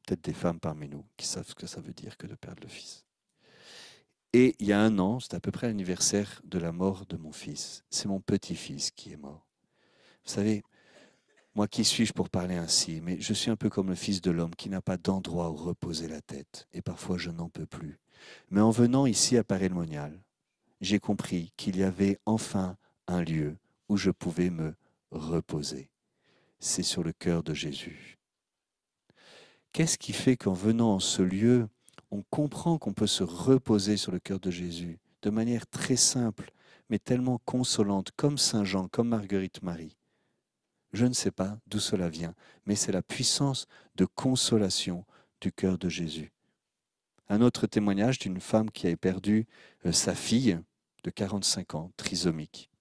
Peut-être des femmes parmi nous qui savent ce que ça veut dire que de perdre le fils. Et il y a 1 an, c'est à peu près l'anniversaire de la mort de mon fils. C'est mon petit-fils qui est mort. Vous savez, moi qui suis-je pour parler ainsi, mais je suis un peu comme le Fils de l'homme qui n'a pas d'endroit où reposer la tête. Et parfois je n'en peux plus. Mais en venant ici à Paray-le-Monial, j'ai compris qu'il y avait enfin un lieu où je pouvais me reposer. C'est sur le cœur de Jésus. Qu'est-ce qui fait qu'en venant en ce lieu, on comprend qu'on peut se reposer sur le cœur de Jésus de manière très simple, mais tellement consolante, comme Saint Jean, comme Marguerite Marie. Je ne sais pas d'où cela vient, mais c'est la puissance de consolation du cœur de Jésus. Un autre témoignage d'une femme qui avait perdu sa fille de 45 ans, trisomique,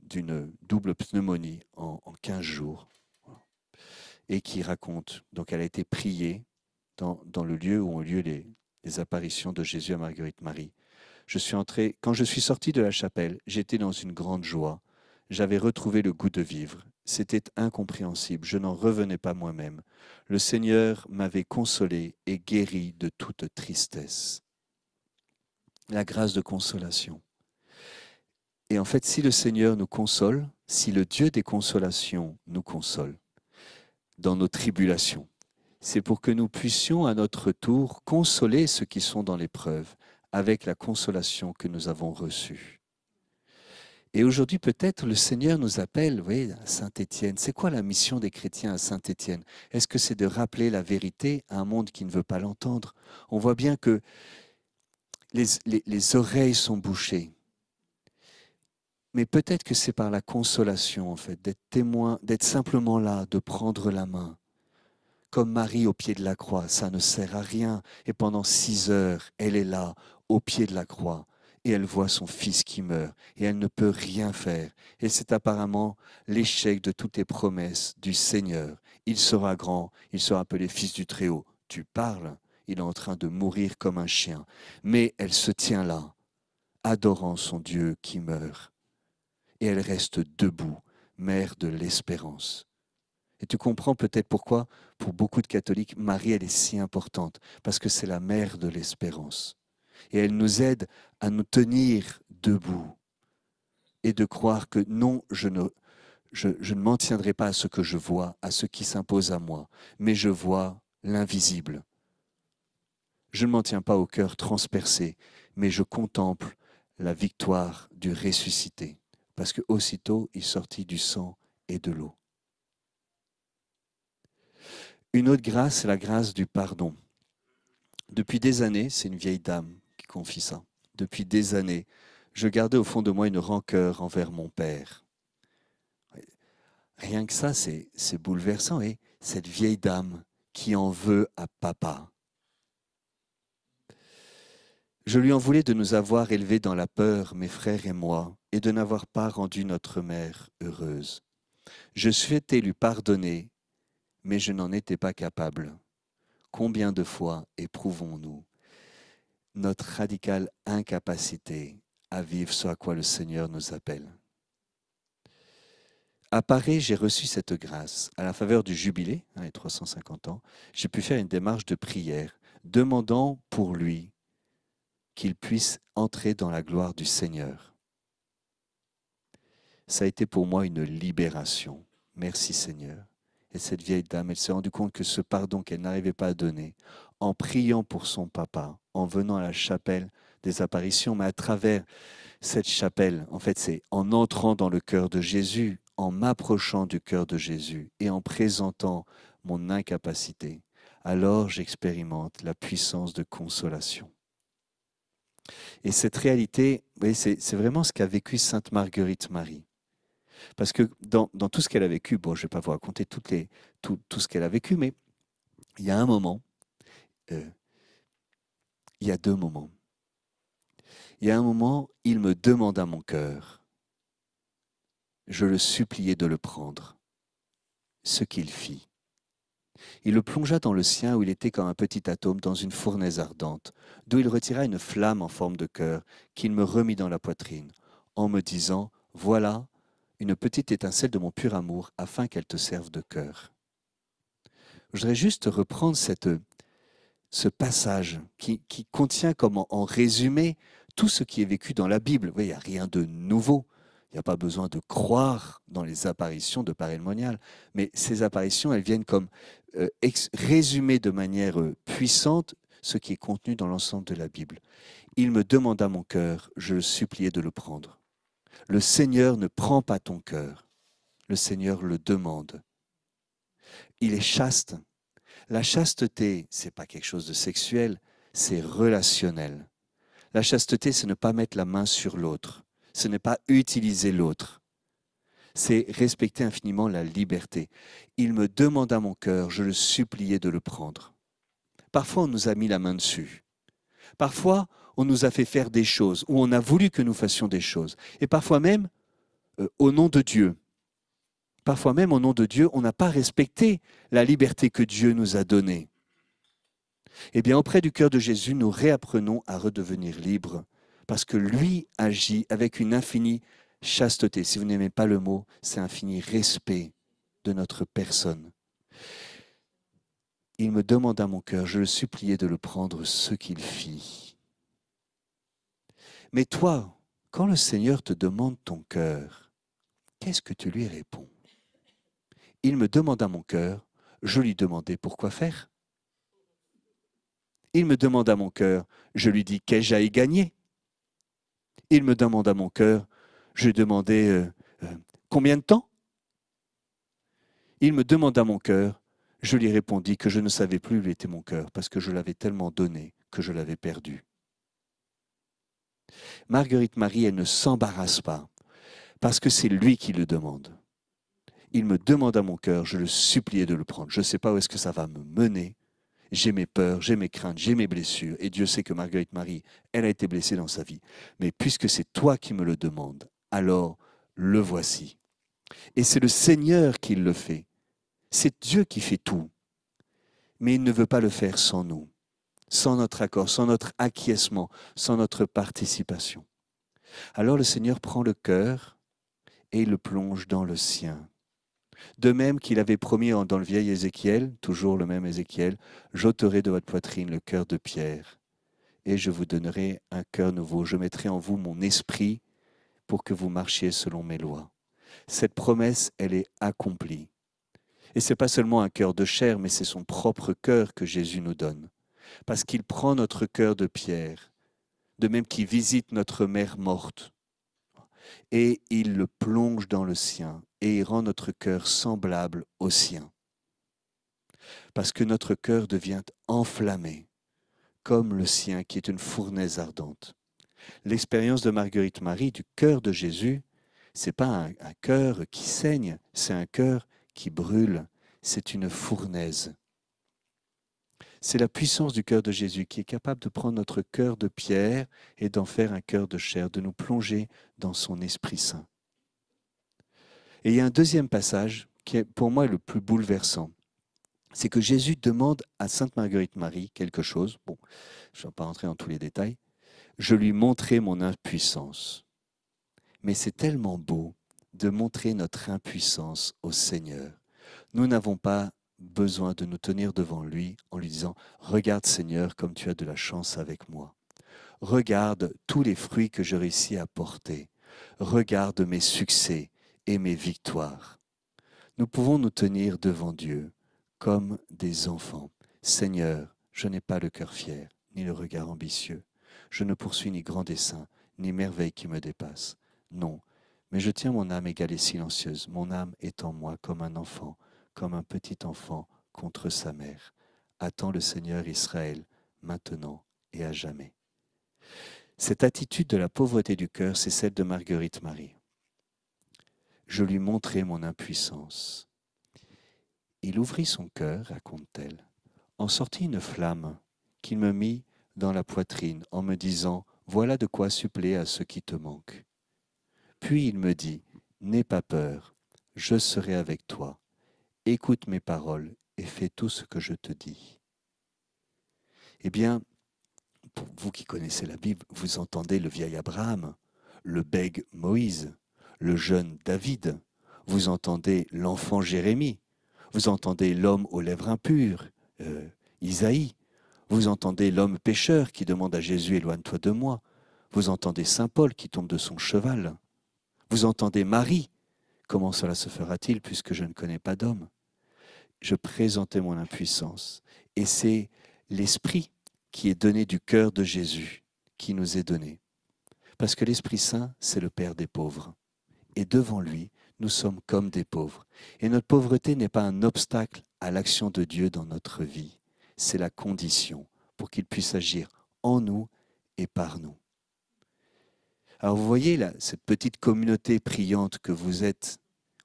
d'une double pneumonie en 15 jours, et qui raconte, donc elle a été priée dans le lieu où ont lieu les apparitions de Jésus à Marguerite Marie. Quand je suis sorti de la chapelle, j'étais dans une grande joie. J'avais retrouvé le goût de vivre. C'était incompréhensible, je n'en revenais pas moi-même. Le Seigneur m'avait consolé et guéri de toute tristesse. La grâce de consolation. Et en fait, si le Seigneur nous console, si le Dieu des consolations nous console dans nos tribulations, c'est pour que nous puissions à notre tour consoler ceux qui sont dans l'épreuve avec la consolation que nous avons reçue. Et aujourd'hui, peut-être, le Seigneur nous appelle, vous voyez, à Saint-Étienne. C'est quoi la mission des chrétiens à Saint-Étienne? Est-ce que c'est de rappeler la vérité à un monde qui ne veut pas l'entendre? On voit bien que les oreilles sont bouchées. Mais peut-être que c'est par la consolation, en fait, d'être témoin, d'être simplement là, de prendre la main. Comme Marie au pied de la croix, ça ne sert à rien. Et pendant 6 heures, elle est là, au pied de la croix. Et elle voit son fils qui meurt. Et elle ne peut rien faire. Et c'est apparemment l'échec de toutes les promesses du Seigneur. Il sera grand, il sera appelé fils du Très-Haut. Tu parles, il est en train de mourir comme un chien. Mais elle se tient là, adorant son Dieu qui meurt. Et elle reste debout, mère de l'espérance. Et tu comprends peut-être pourquoi, pour beaucoup de catholiques, Marie, elle est si importante, parce que c'est la mère de l'espérance. Et elle nous aide à nous tenir debout et de croire que non, je ne m'en tiendrai pas à ce que je vois, à ce qui s'impose à moi, mais je vois l'invisible. Je ne m'en tiens pas au cœur transpercé, mais je contemple la victoire du ressuscité, parce que aussitôt il sortit du sang et de l'eau. Une autre grâce, c'est la grâce du pardon. Depuis des années, c'est une vieille dame qui confie ça. Depuis des années, je gardais au fond de moi une rancœur envers mon père. Rien que ça, c'est bouleversant. Et cette vieille dame qui en veut à papa. Je lui en voulais de nous avoir élevés dans la peur, mes frères et moi, et de n'avoir pas rendu notre mère heureuse. Je souhaitais lui pardonner, mais je n'en étais pas capable. Combien de fois éprouvons-nous notre radicale incapacité à vivre ce à quoi le Seigneur nous appelle? À Paris, j'ai reçu cette grâce. À la faveur du jubilé, les 350 ans, j'ai pu faire une démarche de prière, demandant pour lui qu'il puisse entrer dans la gloire du Seigneur. Ça a été pour moi une libération. Merci Seigneur. Et cette vieille dame, elle s'est rendue compte que ce pardon qu'elle n'arrivait pas à donner, en priant pour son papa, en venant à la chapelle des apparitions, mais à travers cette chapelle, en fait, c'est en entrant dans le cœur de Jésus, en m'approchant du cœur de Jésus et en présentant mon incapacité, alors j'expérimente la puissance de consolation. Et cette réalité, vous voyez, c'est vraiment ce qu'a vécu Sainte Marguerite Marie. Parce que dans tout ce qu'elle a vécu, bon, je ne vais pas vous raconter tout ce qu'elle a vécu, mais il y a un moment, il y a 2 moments. Il y a un moment, il me demanda mon cœur. Je le suppliais de le prendre, ce qu'il fit. Il le plongea dans le sien où il était comme un petit atome dans une fournaise ardente, d'où il retira une flamme en forme de cœur qu'il me remit dans la poitrine, en me disant, voilà une petite étincelle de mon pur amour afin qu'elle te serve de cœur. Je voudrais juste reprendre ce passage qui contient comme en résumé tout ce qui est vécu dans la Bible. Oui, il n'y a rien de nouveau. Il n'y a pas besoin de croire dans les apparitions de parémonial, mais ces apparitions, elles viennent comme résumer de manière puissante ce qui est contenu dans l'ensemble de la Bible. Il me demanda mon cœur, je le suppliais de le prendre. Le Seigneur ne prend pas ton cœur, le Seigneur le demande. Il est chaste. La chasteté, ce n'est pas quelque chose de sexuel, c'est relationnel. La chasteté, c'est ne pas mettre la main sur l'autre, ce n'est pas utiliser l'autre. C'est respecter infiniment la liberté. Il me demanda mon cœur, je le suppliais de le prendre. Parfois, on nous a mis la main dessus. Parfois, on nous a fait faire des choses, ou on a voulu que nous fassions des choses. Et parfois même, au nom de Dieu. Parfois même, au nom de Dieu, on n'a pas respecté la liberté que Dieu nous a donnée. Eh bien, auprès du cœur de Jésus, nous réapprenons à redevenir libres, parce que lui agit avec une infinie chasteté. Si vous n'aimez pas le mot, c'est infini respect de notre personne. Il me demanda mon cœur, je le suppliais de le prendre, ce qu'il fit. Mais toi, quand le Seigneur te demande ton cœur, qu'est-ce que tu lui réponds? Il me demanda mon cœur, je lui demandai pourquoi faire. Il me demanda mon cœur, je lui dis qu'ai-je à y gagner? Il me demanda mon cœur, je lui demandai combien de temps? Il me demanda mon cœur, je lui répondis que je ne savais plus où était mon cœur parce que je l'avais tellement donné que je l'avais perdu. Marguerite Marie, elle ne s'embarrasse pas parce que c'est lui qui le demande. Il me demanda mon cœur, je le suppliais de le prendre. Je ne sais pas où est-ce que ça va me mener. J'ai mes peurs, j'ai mes craintes, j'ai mes blessures. Et Dieu sait que Marguerite Marie, elle a été blessée dans sa vie. Mais puisque c'est toi qui me le demandes, alors le voici. Et c'est le Seigneur qui le fait. C'est Dieu qui fait tout. Mais il ne veut pas le faire sans nous, sans notre accord, sans notre acquiescement, sans notre participation. Alors le Seigneur prend le cœur et il le plonge dans le sien. De même qu'il avait promis dans le vieil Ézéchiel, toujours le même Ézéchiel, j'ôterai de votre poitrine le cœur de pierre et je vous donnerai un cœur nouveau. Je mettrai en vous mon esprit pour que vous marchiez selon mes lois. Cette promesse, elle est accomplie. Et ce n'est pas seulement un cœur de chair, mais c'est son propre cœur que Jésus nous donne. Parce qu'il prend notre cœur de pierre, de même qu'il visite notre mère morte, et il le plonge dans le sien, et il rend notre cœur semblable au sien. Parce que notre cœur devient enflammé, comme le sien qui est une fournaise ardente. L'expérience de Marguerite Marie du cœur de Jésus, ce n'est pas un cœur qui saigne, c'est un cœur qui brûle, c'est une fournaise. C'est la puissance du cœur de Jésus qui est capable de prendre notre cœur de pierre et d'en faire un cœur de chair, de nous plonger dans son Esprit Saint. Et il y a un deuxième passage qui est pour moi le plus bouleversant. C'est que Jésus demande à Sainte Marguerite Marie quelque chose. Bon, je ne vais pas rentrer dans tous les détails. Je lui montrai mon impuissance. Mais c'est tellement beau de montrer notre impuissance au Seigneur. Nous n'avons pas besoin de nous tenir devant lui en lui disant « Regarde Seigneur comme tu as de la chance avec moi. Regarde tous les fruits que je réussis à porter. Regarde mes succès et mes victoires. » Nous pouvons nous tenir devant Dieu comme des enfants. Seigneur, je n'ai pas le cœur fier, ni le regard ambitieux. Je ne poursuis ni grand dessein, ni merveille qui me dépasse. Non, mais je tiens mon âme égale et silencieuse. Mon âme est en moi comme un enfant, comme un petit enfant contre sa mère. Attends le Seigneur Israël, maintenant et à jamais. Cette attitude de la pauvreté du cœur, c'est celle de Marguerite Marie. Je lui montrai mon impuissance. Il ouvrit son cœur, raconte-t-elle, en sortit une flamme qu'il me mit dans la poitrine en me disant « Voilà de quoi suppléer à ce qui te manque. » Puis il me dit « N'aie pas peur, je serai avec toi. Écoute mes paroles et fais tout ce que je te dis. Eh bien, pour vous qui connaissez la Bible, vous entendez le vieil Abraham, le bègue Moïse, le jeune David, vous entendez l'enfant Jérémie, vous entendez l'homme aux lèvres impures, Isaïe, vous entendez l'homme pécheur qui demande à Jésus « Éloigne-toi de moi », vous entendez Saint Paul qui tombe de son cheval, vous entendez Marie, « Comment cela se fera-t-il puisque je ne connais pas d'homme ?» Je présentais mon impuissance et c'est l'Esprit qui est donné du cœur de Jésus, qui nous est donné. Parce que l'Esprit Saint, c'est le Père des pauvres. Et devant lui, nous sommes comme des pauvres. Et notre pauvreté n'est pas un obstacle à l'action de Dieu dans notre vie. C'est la condition pour qu'il puisse agir en nous et par nous. Alors vous voyez là, cette petite communauté priante que vous êtes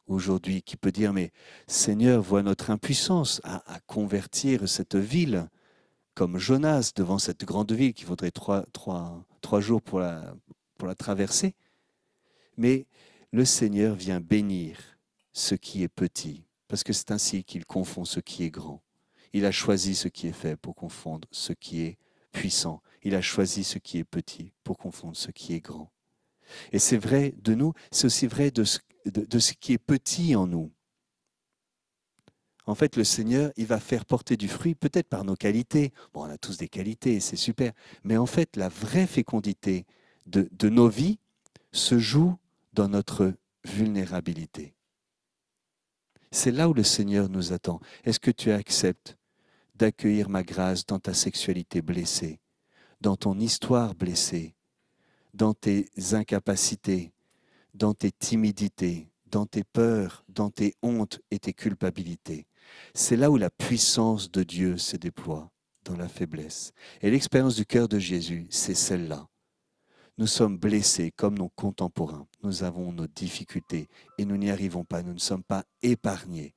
aujourd'hui, qui peut dire, mais Seigneur, vois notre impuissance à convertir cette ville, comme Jonas devant cette grande ville qui faudrait trois jours pour la traverser. Mais le Seigneur vient bénir ce qui est petit, parce que c'est ainsi qu'il confond ce qui est grand. Il a choisi ce qui est fait pour confondre ce qui est puissant. Il a choisi ce qui est petit pour confondre ce qui est grand. Et c'est vrai de nous, c'est aussi vrai de ce qui est petit en nous. En fait, le Seigneur, il va faire porter du fruit, peut-être par nos qualités. Bon, on a tous des qualités, c'est super. Mais en fait, la vraie fécondité de nos vies se joue dans notre vulnérabilité. C'est là où le Seigneur nous attend. Est-ce que tu acceptes d'accueillir ma grâce dans ta sexualité blessée, dans ton histoire blessée, dans tes incapacités, dans tes timidités, dans tes peurs, dans tes hontes et tes culpabilités? C'est là où la puissance de Dieu se déploie, dans la faiblesse. Et l'expérience du cœur de Jésus, c'est celle-là. Nous sommes blessés comme nos contemporains. Nous avons nos difficultés et nous n'y arrivons pas. Nous ne sommes pas épargnés.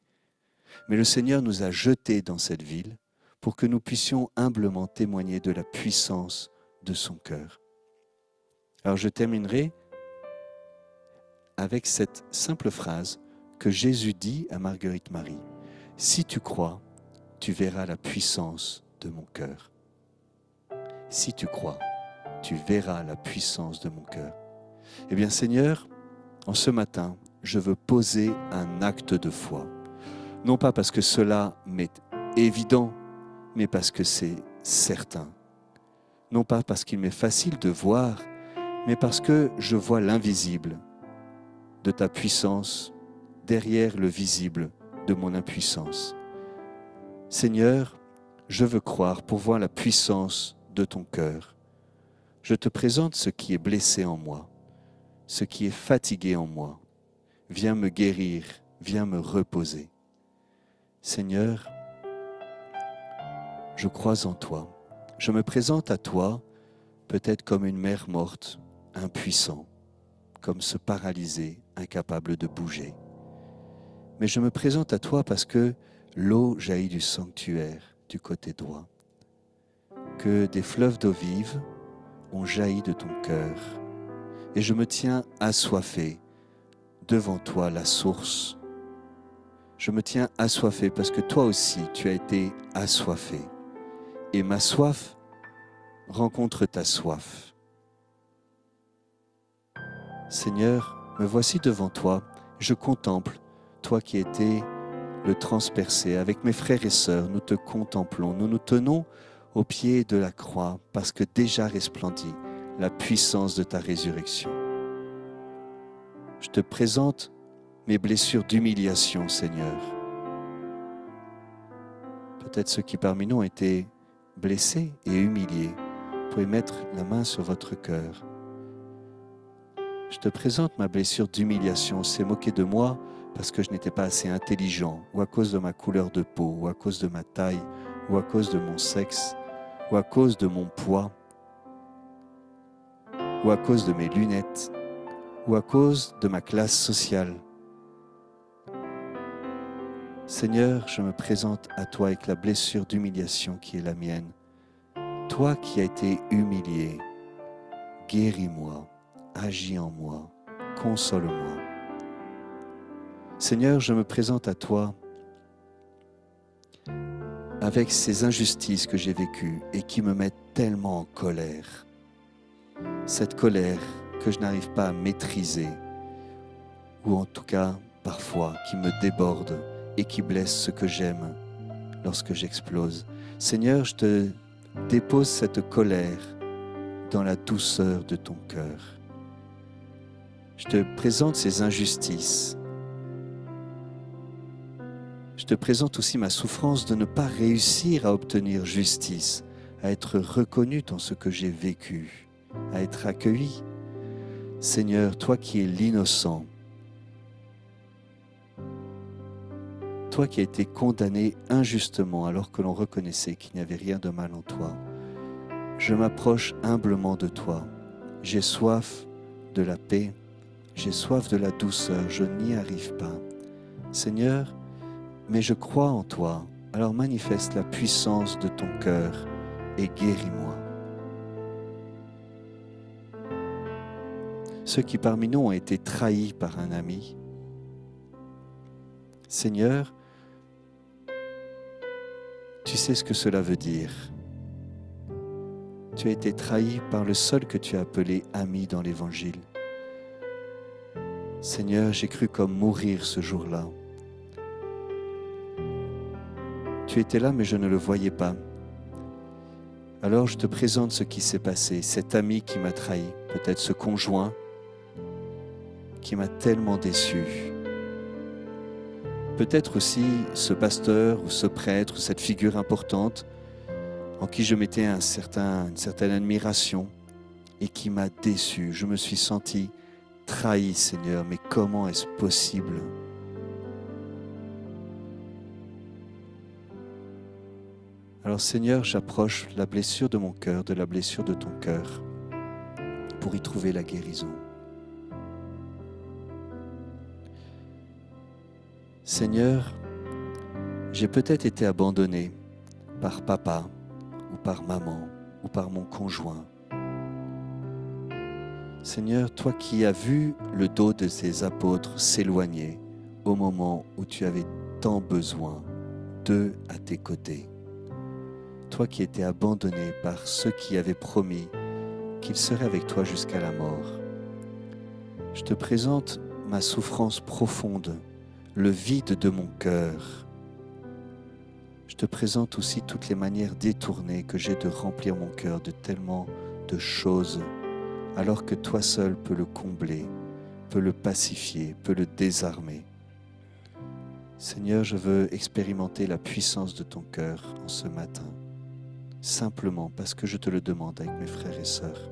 Mais le Seigneur nous a jetés dans cette ville pour que nous puissions humblement témoigner de la puissance de son cœur. Alors je terminerai avec cette simple phrase que Jésus dit à Marguerite Marie. « Si tu crois, tu verras la puissance de mon cœur. » Si tu crois, tu verras la puissance de mon cœur. Eh bien Seigneur, en ce matin, je veux poser un acte de foi. Non pas parce que cela m'est évident, mais parce que c'est certain. Non pas parce qu'il m'est facile de voir, mais parce que je vois l'invisible de ta puissance derrière le visible de mon impuissance. Seigneur, je veux croire pour voir la puissance de ton cœur. Je te présente ce qui est blessé en moi, ce qui est fatigué en moi. Viens me guérir, viens me reposer. Seigneur, je crois en toi. Je me présente à toi peut-être comme une mère morte, impuissant, comme ce paralysé, incapable de bouger. Mais je me présente à toi parce que l'eau jaillit du sanctuaire du côté droit, que des fleuves d'eau vive ont jailli de ton cœur, et je me tiens assoiffé devant toi, la source. Je me tiens assoiffé parce que toi aussi tu as été assoiffé, et ma soif rencontre ta soif. Seigneur, me voici devant toi, je contemple, toi qui étais le transpercé. Avec mes frères et sœurs, nous te contemplons, nous nous tenons au pied de la croix parce que déjà resplendit la puissance de ta résurrection. Je te présente mes blessures d'humiliation, Seigneur. Peut-être ceux qui parmi nous ont été blessés et humiliés, vous pouvez mettre la main sur votre cœur. Je te présente ma blessure d'humiliation. On s'est moqué de moi parce que je n'étais pas assez intelligent, ou à cause de ma couleur de peau, ou à cause de ma taille, ou à cause de mon sexe, ou à cause de mon poids, ou à cause de mes lunettes, ou à cause de ma classe sociale. Seigneur, je me présente à toi avec la blessure d'humiliation qui est la mienne. Toi qui as été humilié, guéris-moi, agis en moi, console-moi. Seigneur, je me présente à toi avec ces injustices que j'ai vécues et qui me mettent tellement en colère. Cette colère que je n'arrive pas à maîtriser, ou en tout cas parfois qui me déborde et qui blesse ce que j'aime lorsque j'explose. Seigneur, je te dépose cette colère dans la douceur de ton cœur. Je te présente ces injustices. Je te présente aussi ma souffrance de ne pas réussir à obtenir justice, à être reconnu dans ce que j'ai vécu, à être accueilli. Seigneur, toi qui es l'innocent, toi qui as été condamné injustement alors que l'on reconnaissait qu'il n'y avait rien de mal en toi, je m'approche humblement de toi. J'ai soif de la paix, j'ai soif de la douceur, je n'y arrive pas. Seigneur, mais je crois en toi, alors manifeste la puissance de ton cœur et guéris-moi. Ceux qui parmi nous ont été trahis par un ami, Seigneur, tu sais ce que cela veut dire. Tu as été trahi par le seul que tu as appelé ami dans l'Évangile. Seigneur, j'ai cru comme mourir ce jour-là. Tu étais là, mais je ne le voyais pas. Alors je te présente ce qui s'est passé, cet ami qui m'a trahi, peut-être ce conjoint qui m'a tellement déçu. Peut-être aussi ce pasteur ou ce prêtre, cette figure importante en qui je mettais une certaine admiration et qui m'a déçu. Je me suis senti trahi, Seigneur, mais comment est-ce possible ? Alors Seigneur, j'approche la blessure de mon cœur, de la blessure de ton cœur, pour y trouver la guérison. Seigneur, j'ai peut-être été abandonné par papa, ou par maman, ou par mon conjoint. Seigneur, toi qui as vu le dos de ces apôtres s'éloigner au moment où tu avais tant besoin d'eux à tes côtés. Toi qui étais abandonné par ceux qui avaient promis qu'ils seraient avec toi jusqu'à la mort. Je te présente ma souffrance profonde, le vide de mon cœur. Je te présente aussi toutes les manières détournées que j'ai de remplir mon cœur de tellement de choses, alors que toi seul peux le combler, peux le pacifier, peux le désarmer. Seigneur, je veux expérimenter la puissance de ton cœur en ce matin. Simplement parce que je te le demande avec mes frères et sœurs.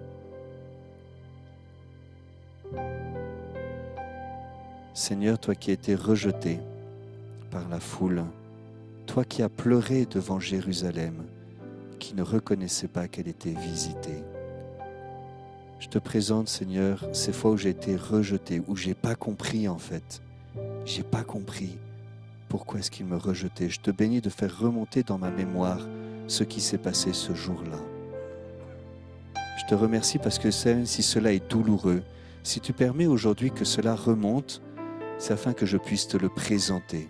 Seigneur, toi qui as été rejeté par la foule, toi qui as pleuré devant Jérusalem, qui ne reconnaissait pas qu'elle était visitée. Je te présente, Seigneur, ces fois où j'ai été rejeté, où j'ai pas compris en fait. J'ai pas compris pourquoi est-ce qu'il me rejetait. Je te bénis de faire remonter dans ma mémoire ce qui s'est passé ce jour-là. Je te remercie parce que même si cela est douloureux, si tu permets aujourd'hui que cela remonte, c'est afin que je puisse te le présenter.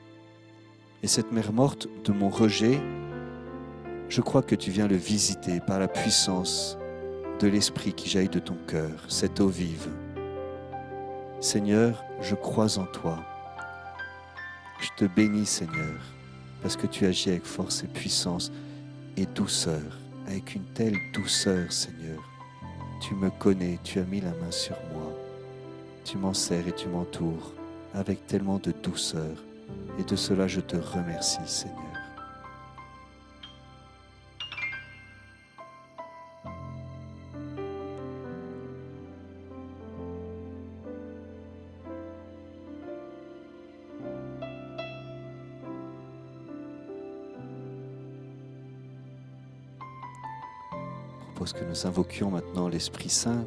Et cette mère morte de mon rejet, je crois que tu viens le visiter par la puissance de l'Esprit qui jaillit de ton cœur, cette eau vive. Seigneur, je crois en toi. Je te bénis, Seigneur, parce que tu agis avec force et puissance et douceur, avec une telle douceur, Seigneur. Tu me connais, tu as mis la main sur moi. Tu m'enserres et tu m'entoures avec tellement de douceur. Et de cela, je te remercie, Seigneur. Je propose que nous invoquions maintenant l'Esprit Saint,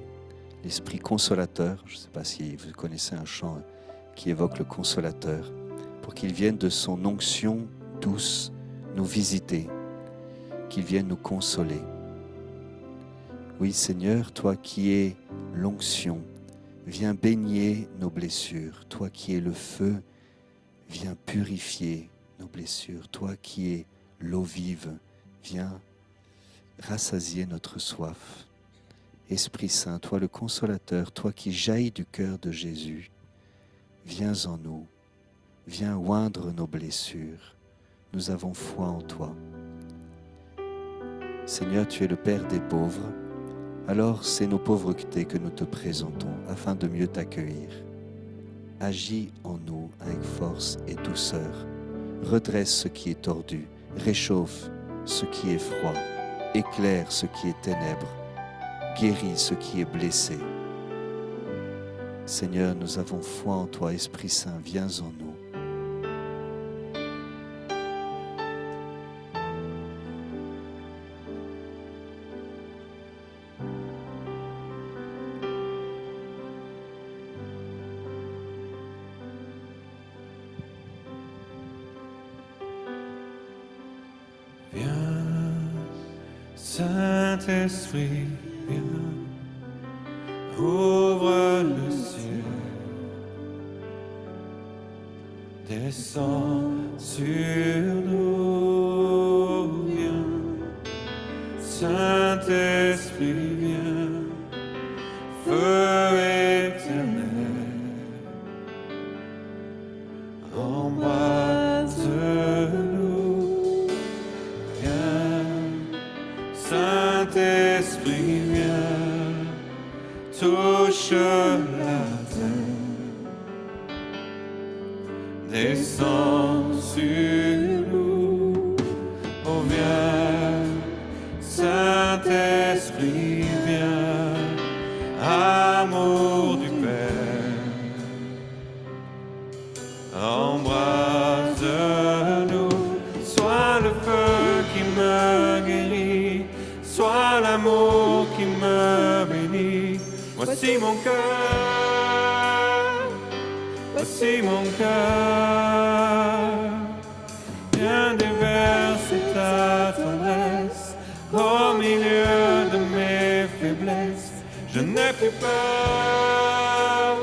l'Esprit consolateur. Je ne sais pas si vous connaissez un chant qui évoque le consolateur, pour qu'il vienne de son onction douce nous visiter, qu'il vienne nous consoler. Oui, Seigneur, toi qui es l'onction, viens baigner nos blessures. Toi qui es le feu, viens purifier nos blessures. Toi qui es l'eau vive, viens rassasier notre soif. Esprit Saint, toi le consolateur, toi qui jaillis du cœur de Jésus, viens en nous, viens oindre nos blessures. Nous avons foi en toi. Seigneur, tu es le Père des pauvres, alors c'est nos pauvretés que nous te présentons afin de mieux t'accueillir. Agis en nous avec force et douceur. Redresse ce qui est tordu, réchauffe ce qui est froid, éclaire ce qui est ténèbres, guéris ce qui est blessé. Seigneur, nous avons foi en toi, Esprit Saint, viens en nous. Saint-Esprit, viens, ouvre le ciel, descends sur nous, viens, Saint-Esprit, viens, feu éternel, embrase-nous, viens, Saint-Esprit, viens, touche la terre, descends sur nous, oh viens, Saint-Esprit, viens, amour du Père, embrase-nous, sois le feu qui me guérit, sois l'amour qui me bénit. Voici mon cœur, voici mon cœur. Viens déverser ta tendresse au milieu de mes faiblesses. Je n'ai plus peur,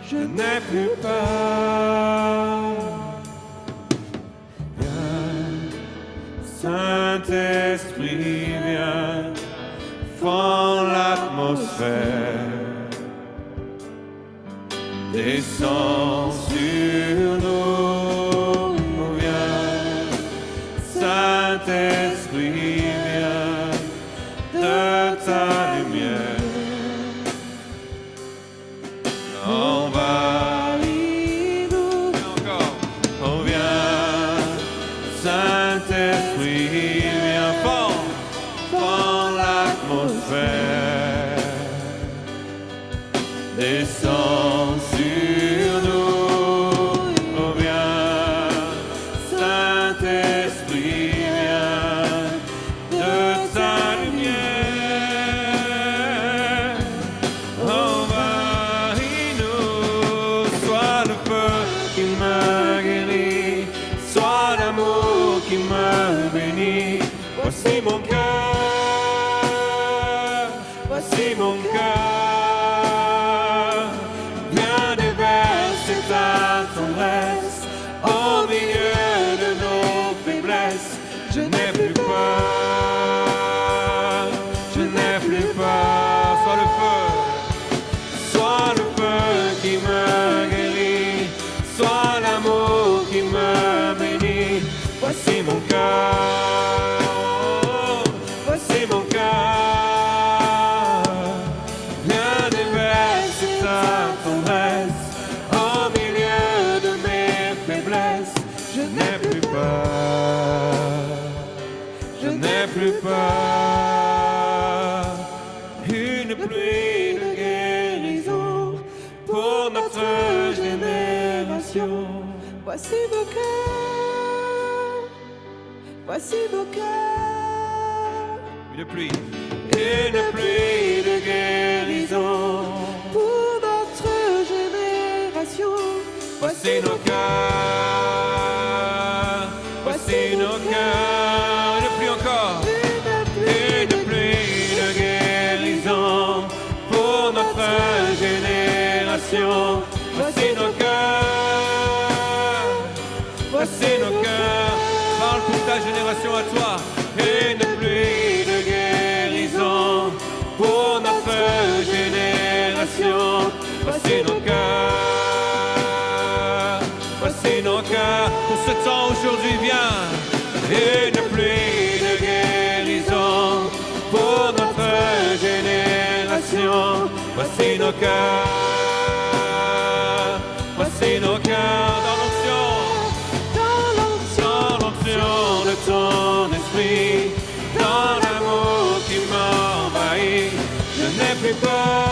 je n'ai plus peur. Viens, Saint-Esprit, viens, fends l'atmosphère, descends sur nous, viens, Saint-Esprit, viens, de ta lumière, envahis-nous, encore, oh viens, Saint-Esprit, viens, fends l'atmosphère, descends sur nous, oh viens, Saint-Esprit, viens, de ta lumière, envahis-nous, sois le feu qui me guérit, sois l'amour qui me bénit. Voici mon cœur, voici mon cœur, viens déverser ta tendresse au milieu de nos faiblesses. Je n'ai plus peur, je n'ai plus peur, sois le feu qui me guérit, sois l'amour qui me bénit. Voici mon cœur, voici mon cœur, viens déverser ta tendresse au milieu de mes faiblesses. Je n'ai plus peur, je n'ai plus peur. Une pluie de guérison pour notre génération. Voici vos cœurs, voici vos cœurs. Une pluie de guérison pour notre génération. Voici nos cœurs, voici nos cœurs. Une pluie encore, une pluie de guérison pour notre génération. Voici nos cœurs, voici nos cœurs. Parle pour ta génération à toi. Une pluie de guérison pour notre génération. Voici nos cœurs, voici nos cœurs. Pour ce temps aujourd'hui vient. Une pluie de guérison pour notre génération. Voici nos cœurs, voici nos cœurs dans l'onction de ton esprit, dans l'amour qui m'envahit. Je n'ai plus peur,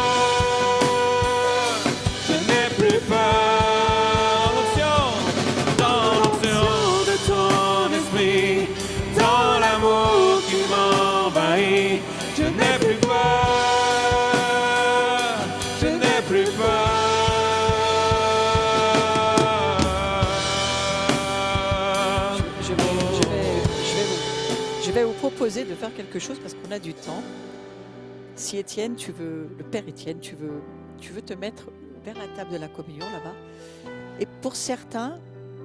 je n'ai plus peur. Dans l'onction de ton esprit, dans l'amour qui m'envahit. Je n'ai plus peur, je n'ai plus peur. Je vais vous proposer de faire quelque chose parce qu'on a du temps. Si Étienne, tu veux, le Père Étienne, tu veux te mettre vers la table de la communion là-bas. Et pour certains,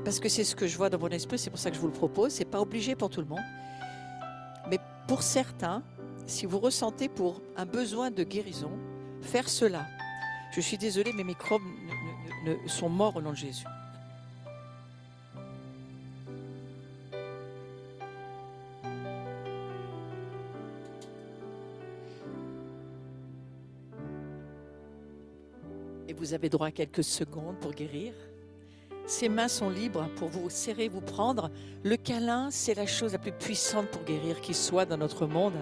parce que c'est ce que je vois dans mon esprit, c'est pour ça que je vous le propose, c'est pas obligé pour tout le monde. Mais pour certains, si vous ressentez pour un besoin de guérison, faire cela. Je suis désolée, mes microbes sont morts au nom de Jésus. Et vous avez droit à quelques secondes pour guérir. Ses mains sont libres pour vous serrer, vous prendre. Le câlin, c'est la chose la plus puissante pour guérir qui soit dans notre monde.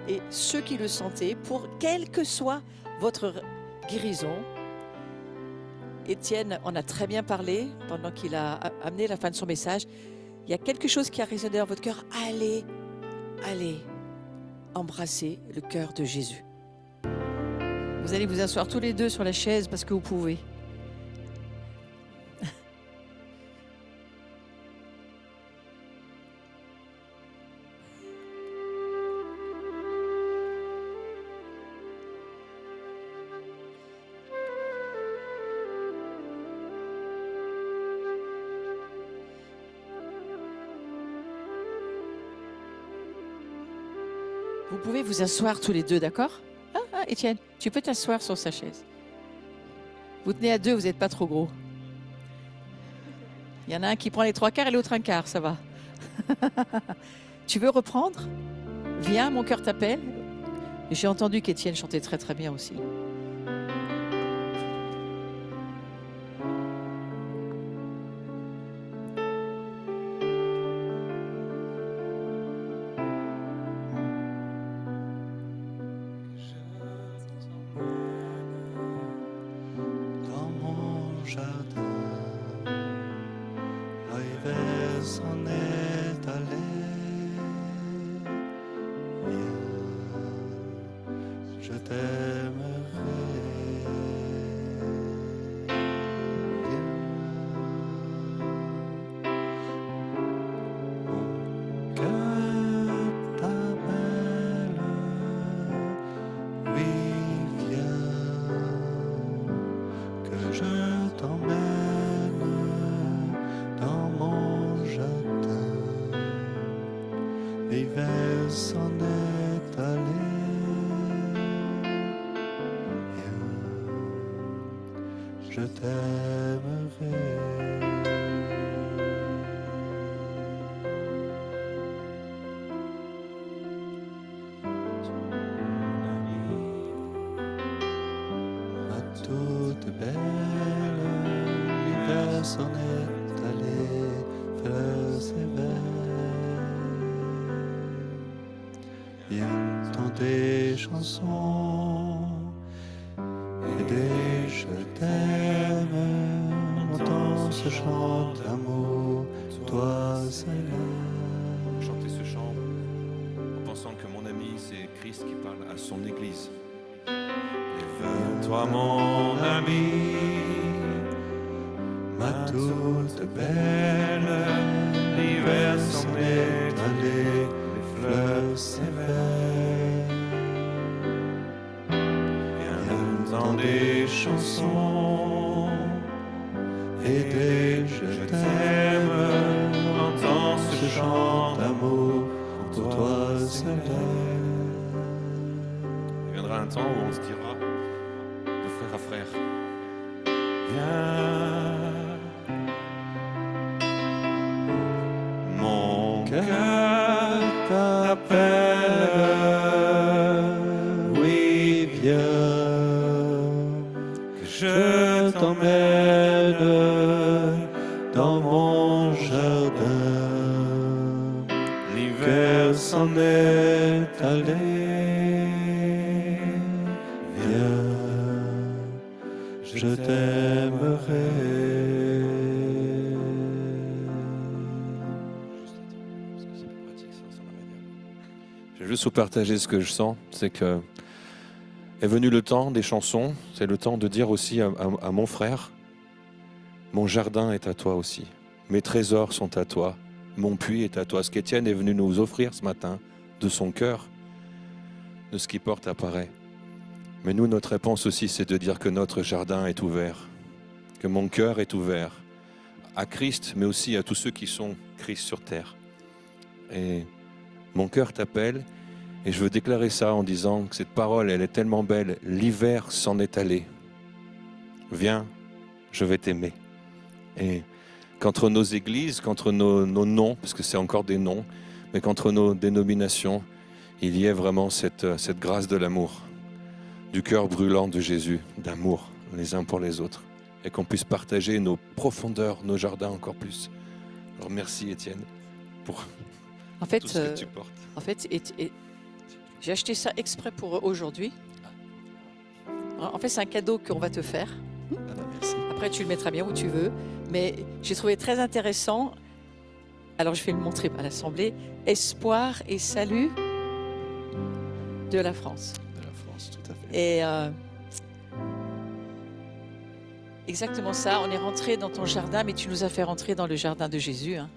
Et ceux qui le sentaient, pour quelle que soit votre guérison, Étienne en a très bien parlé pendant qu'il a amené la fin de son message. Il y a quelque chose qui a résonné dans votre cœur. Allez embrasser le cœur de Jésus. Vous allez vous asseoir tous les deux sur la chaise parce que vous pouvez. Vous pouvez vous asseoir tous les deux, d'accord ? Étienne, tu peux t'asseoir sur sa chaise. Vous tenez à deux, vous n'êtes pas trop gros. Il y en a un qui prend les 3/4 et l'autre 1/4, ça va. Tu veux reprendre ? Viens, mon cœur t'appelle. J'ai entendu qu'Étienne chantait très très bien aussi. L'hiver s'en est allé. Je t'aimerai. Ma toute belle, l'hiver s'en est allé, fleurs et vers. Viennent des chansons et des je t'aime, entends ce chant d'amour, toi seul. Chantez ce chant en pensant que mon ami c'est Christ qui parle à son église. Lève-toi mon ami, ma toute belle, l'hiver s'en est allé, les fleurs s'éveillent. Viens des chansons et des je t'aime, entends ce chant un temps où on se dira de frère à frère. Viens, mon cœur t'appelle, oui viens, que je t'emmène dans mon jardin. L'hiver s'en est allé, viens, je t'aimerai. Je vais juste vous partager ce que je sens, c'est que est venu le temps des chansons, c'est le temps de dire aussi à mon frère, mon jardin est à toi aussi, mes trésors sont à toi, mon puits est à toi. Ce qu'Étienne est venu nous offrir ce matin, de son cœur, de ce qu'il porte apparaît. Mais nous, notre réponse aussi, c'est de dire que notre jardin est ouvert, que mon cœur est ouvert à Christ, mais aussi à tous ceux qui sont Christ sur terre. Et mon cœur t'appelle, et je veux déclarer ça en disant que cette parole, elle est tellement belle. L'hiver s'en est allé. Viens, je vais t'aimer. Et qu'entre nos églises, qu'entre nos noms, parce que c'est encore des noms, mais qu'entre nos dénominations, il y ait vraiment cette grâce de l'amour, du cœur brûlant de Jésus, d'amour les uns pour les autres, et qu'on puisse partager nos profondeurs, nos jardins encore plus. Alors merci Étienne pour En fait, tout ce que tu portes. En fait, j'ai acheté ça exprès pour aujourd'hui. En fait, c'est un cadeau qu'on va te faire. Merci. Après, tu le mettras bien où tu veux. Mais j'ai trouvé très intéressant. Alors, je vais le montrer à l'Assemblée. Espoir et salut de la France. De la France, tout à fait. Et exactement ça. On est rentré dans ton jardin, mais tu nous as fait rentrer dans le jardin de Jésus. Hein.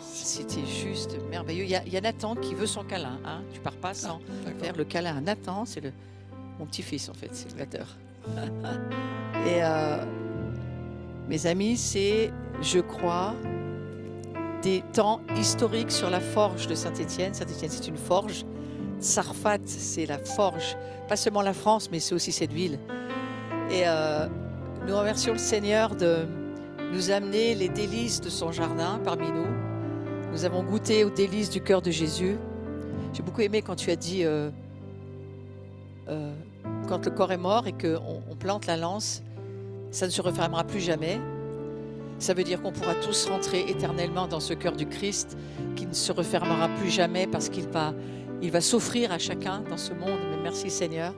C'était juste merveilleux. Il y a Nathan qui veut son câlin. Hein. Tu pars pas sans faire le câlin à Nathan. C'est mon petit-fils, en fait, c'est le batteur. Et mes amis, c'est, je crois, des temps historiques sur la forge de Saint-Étienne. Saint-Étienne, c'est une forge. Sarfat, c'est la forge. Pas seulement la France, mais c'est aussi cette ville. Et nous remercions le Seigneur de nous amener les délices de son jardin parmi nous. Nous avons goûté aux délices du cœur de Jésus. J'ai beaucoup aimé quand tu as dit quand le corps est mort et qu'on plante la lance, ça ne se refermera plus jamais. Ça veut dire qu'on pourra tous rentrer éternellement dans ce cœur du Christ qui ne se refermera plus jamais parce qu'il va s'offrir à chacun dans ce monde. Mais merci Seigneur.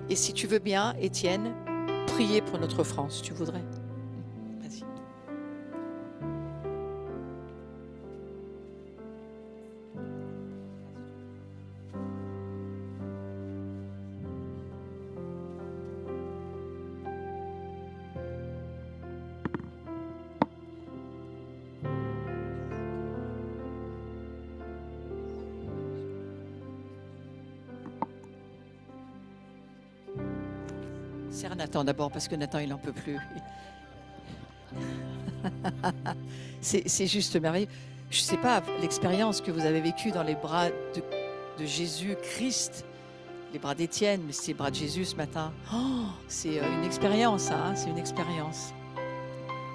Et si tu veux bien, Étienne, prier pour notre France, tu voudrais? Vas-y. Serre Nathan d'abord, parce que Nathan, il n'en peut plus. C'est juste merveilleux. Je ne sais pas, l'expérience que vous avez vécue dans les bras de Jésus-Christ, les bras d'Étienne, mais c'est les bras de Jésus ce matin. Oh, c'est une expérience, hein, c'est une expérience.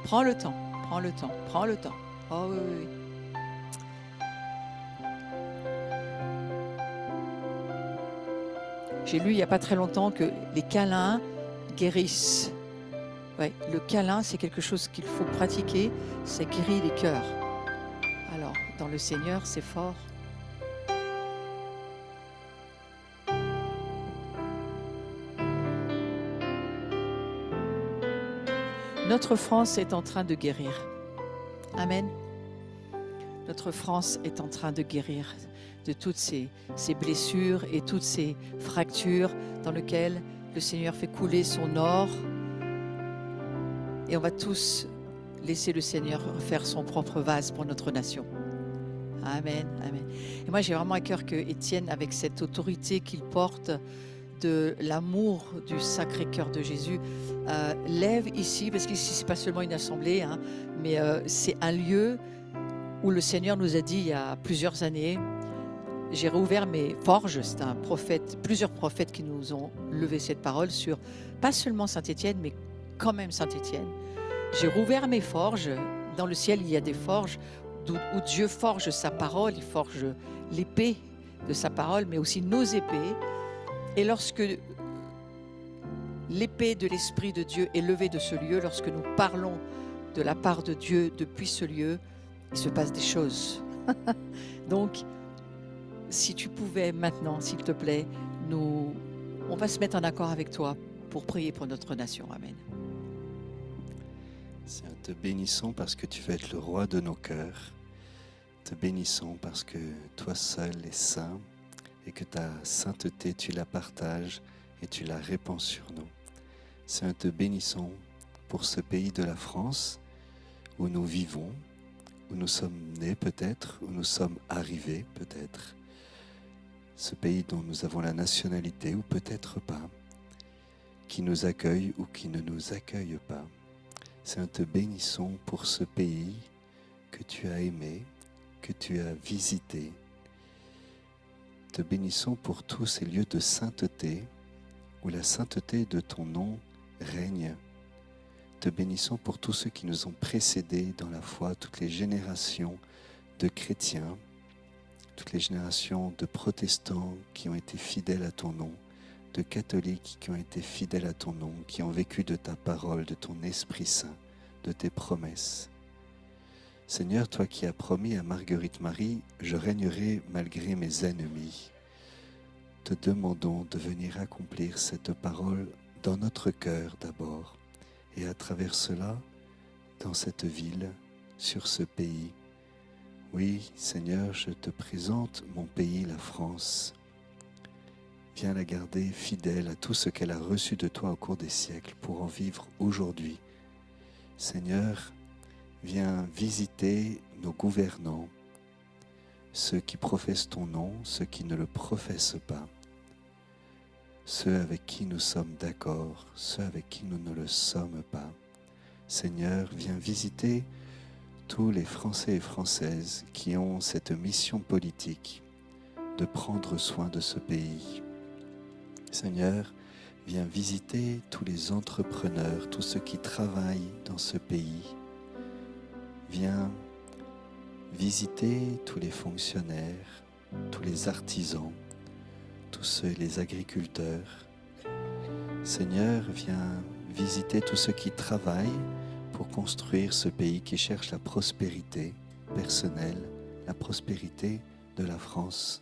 Prends le temps, prends le temps, prends le temps. Oh oui, oui, oui. J'ai lu il n'y a pas très longtemps que les câlins guérissent. Ouais, le câlin, c'est quelque chose qu'il faut pratiquer, ça guérit les cœurs. Alors, dans le Seigneur, c'est fort. Notre France est en train de guérir. Amen. Notre France est en train de guérir de toutes ces blessures et toutes ces fractures dans lesquelles le Seigneur fait couler son or. Et on va tous laisser le Seigneur faire son propre vase pour notre nation. Amen, amen. Et moi, j'ai vraiment à cœur que Étienne, avec cette autorité qu'il porte de l'amour du Sacré-Cœur de Jésus, lève ici, parce qu'ici, ce n'est pas seulement une assemblée, hein, mais c'est un lieu où le Seigneur nous a dit il y a plusieurs années, j'ai rouvert mes forges. C'est un prophète, plusieurs prophètes qui nous ont levé cette parole sur pas seulement Saint-Étienne, mais quand même Saint-Étienne. J'ai rouvert mes forges. Dans le ciel, il y a des forges où Dieu forge sa parole, il forge l'épée de sa parole, mais aussi nos épées. Et lorsque l'épée de l'Esprit de Dieu est levée de ce lieu, lorsque nous parlons de la part de Dieu depuis ce lieu, il se passe des choses. Donc, si tu pouvais maintenant, s'il te plaît, on va se mettre en accord avec toi pour prier pour notre nation. Amen. Seigneur, te bénissons parce que tu veux être le roi de nos cœurs. Te bénissons parce que toi seul es saint et que ta sainteté, tu la partages et tu la répands sur nous. Seigneur, te bénissons pour ce pays de la France où nous vivons, où nous sommes nés peut-être, où nous sommes arrivés peut-être. Ce pays dont nous avons la nationalité ou peut-être pas, qui nous accueille ou qui ne nous accueille pas. Seigneur, te bénissons pour ce pays que tu as aimé, que tu as visité. Te bénissons pour tous ces lieux de sainteté où la sainteté de ton nom règne. Te bénissons pour tous ceux qui nous ont précédés dans la foi, toutes les générations de chrétiens, toutes les générations de protestants qui ont été fidèles à ton nom, de catholiques qui ont été fidèles à ton nom, qui ont vécu de ta parole, de ton Esprit Saint, de tes promesses. Seigneur, toi qui as promis à Marguerite Marie, je régnerai malgré mes ennemis. Te demandons de venir accomplir cette parole dans notre cœur d'abord, et à travers cela, dans cette ville, sur ce pays. Oui, Seigneur, je te présente mon pays, la France. Viens la garder fidèle à tout ce qu'elle a reçu de toi au cours des siècles pour en vivre aujourd'hui. Seigneur, viens visiter nos gouvernants, ceux qui professent ton nom, ceux qui ne le professent pas, ceux avec qui nous sommes d'accord, ceux avec qui nous ne le sommes pas. Seigneur, viens visiter tous les Français et Françaises qui ont cette mission politique de prendre soin de ce pays. Seigneur, viens visiter tous les entrepreneurs, tous ceux qui travaillent dans ce pays. Viens visiter tous les fonctionnaires, tous les artisans, tous les agriculteurs. Seigneur, viens visiter tous ceux qui travaillent pour construire ce pays, qui cherche la prospérité personnelle, la prospérité de la France.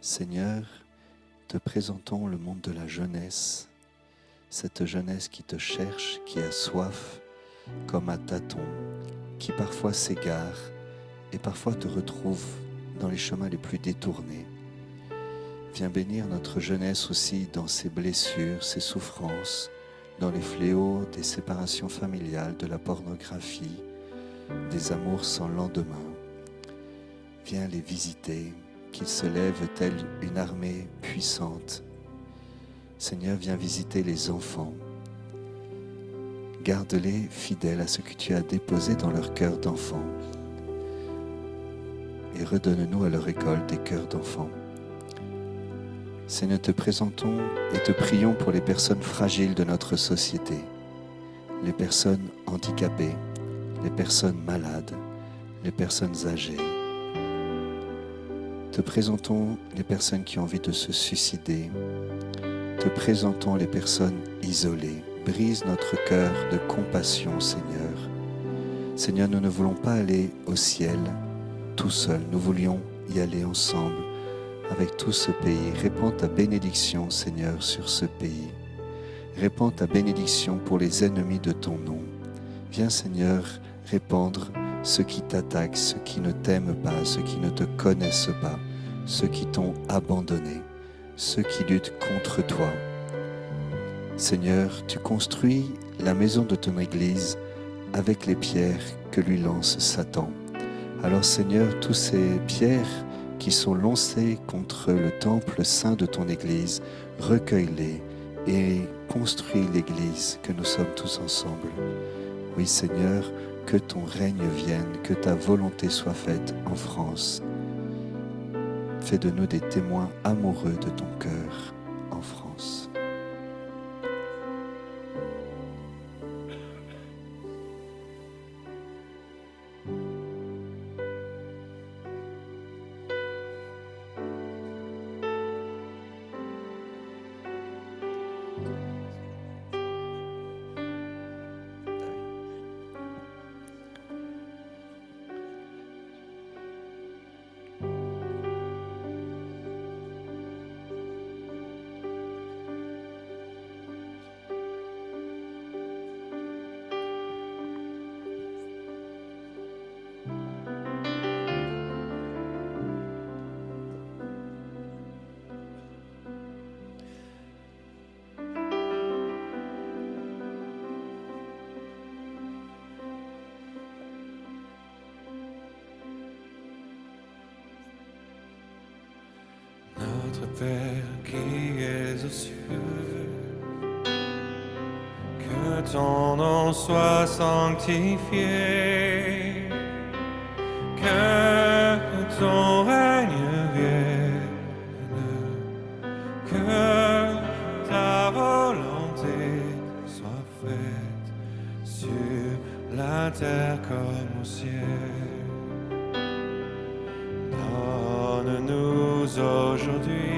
Seigneur, te présentons le monde de la jeunesse, cette jeunesse qui te cherche, qui a soif, comme à tâtons, qui parfois s'égare et parfois te retrouve dans les chemins les plus détournés. Viens bénir notre jeunesse aussi dans ses blessures, ses souffrances, dans les fléaux des séparations familiales, de la pornographie, des amours sans lendemain. Viens les visiter, qu'ils se lèvent telle une armée puissante. Seigneur, viens visiter les enfants. Garde-les fidèles à ce que tu as déposé dans leur cœur d'enfant. Et redonne-nous à leur école des cœurs d'enfants. Seigneur, te présentons et te prions pour les personnes fragiles de notre société, les personnes handicapées, les personnes malades, les personnes âgées. Te présentons les personnes qui ont envie de se suicider. Te présentons les personnes isolées. Brise notre cœur de compassion, Seigneur. Seigneur, nous ne voulons pas aller au ciel tout seuls. Nous voulions y aller ensemble avec tout ce pays. Répands ta bénédiction, Seigneur, sur ce pays. Répands ta bénédiction pour les ennemis de ton nom. Viens, Seigneur, répandre ceux qui t'attaquent, ceux qui ne t'aiment pas, ceux qui ne te connaissent pas, ceux qui t'ont abandonné, ceux qui luttent contre toi. Seigneur, tu construis la maison de ton Église avec les pierres que lui lance Satan. Alors, Seigneur, tous ces pierres qui sont lancées contre le temple saint de ton Église, recueille-les et construis l'Église que nous sommes tous ensemble. Oui, Seigneur, que ton règne vienne, que ta volonté soit faite en France. Fais de nous des témoins amoureux de ton cœur en France. Notre Père qui es aux cieux, que ton nom soit sanctifié, que ton règne vienne, que ta volonté soit faite sur la terre comme au ciel. Donne-nous aujourd'hui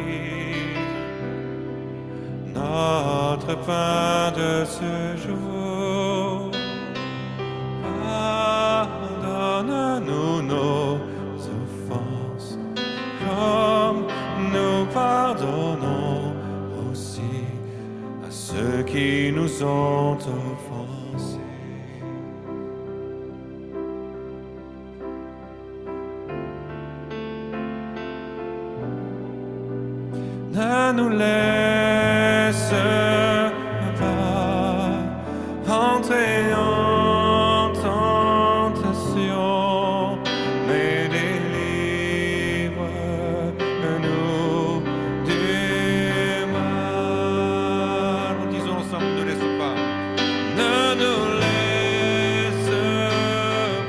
notre pain de ce jour. Pardonne-nous nos offenses, comme nous pardonnons aussi à ceux qui nous ont offensés. Ne nous laisse pas entrer en tentation, mais délivre-nous du mal. Disons ensemble, ne laisse pas. Ne nous laisse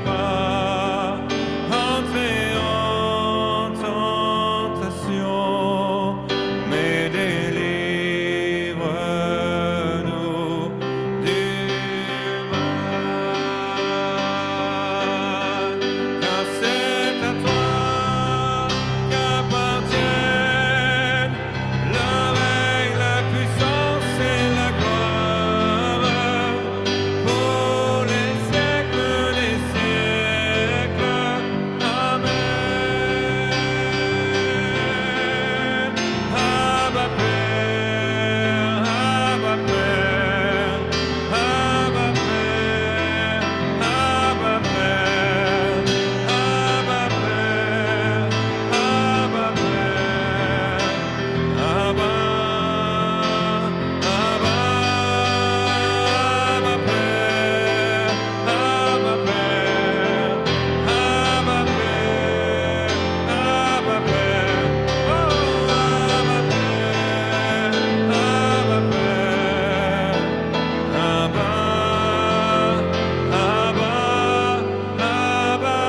pas entrer en tentation, mais délivre-nous du mal. Car c'est à toi qu'appartiennent le règne, la puissance et la gloire pour les siècles des siècles. Amen. Abba Père, Abba Père, Abba Père, Abba Père, Abba Père, Abba Père, Abba, Abba, Abba Père, Abba Père, Abba Père, Abba Père, oh Abba Père, Abba Père, Abba, Abba, Abba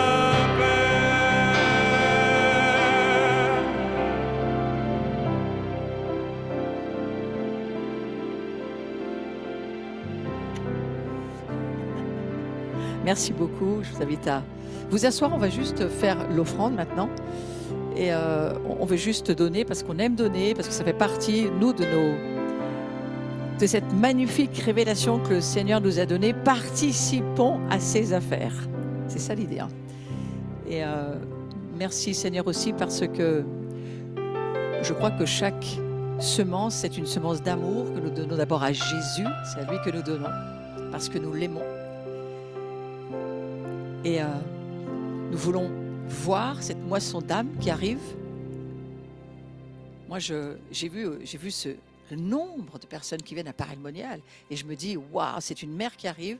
Merci beaucoup. Je vous invite à vous asseoir. On va juste faire l'offrande maintenant. Et on veut juste donner parce qu'on aime donner, parce que ça fait partie, nous, de cette magnifique révélation que le Seigneur nous a donnée. Participons à ses affaires. C'est ça l'idée. Hein. Et merci Seigneur aussi parce que je crois que chaque semence, c'est une semence d'amour que nous donnons d'abord à Jésus. C'est à lui que nous donnons parce que nous l'aimons. Et nous voulons voir cette moisson d'âme qui arrive. Moi, j'ai vu ce nombre de personnes qui viennent à Paray-le-Monial et je me dis, waouh, c'est une mère qui arrive,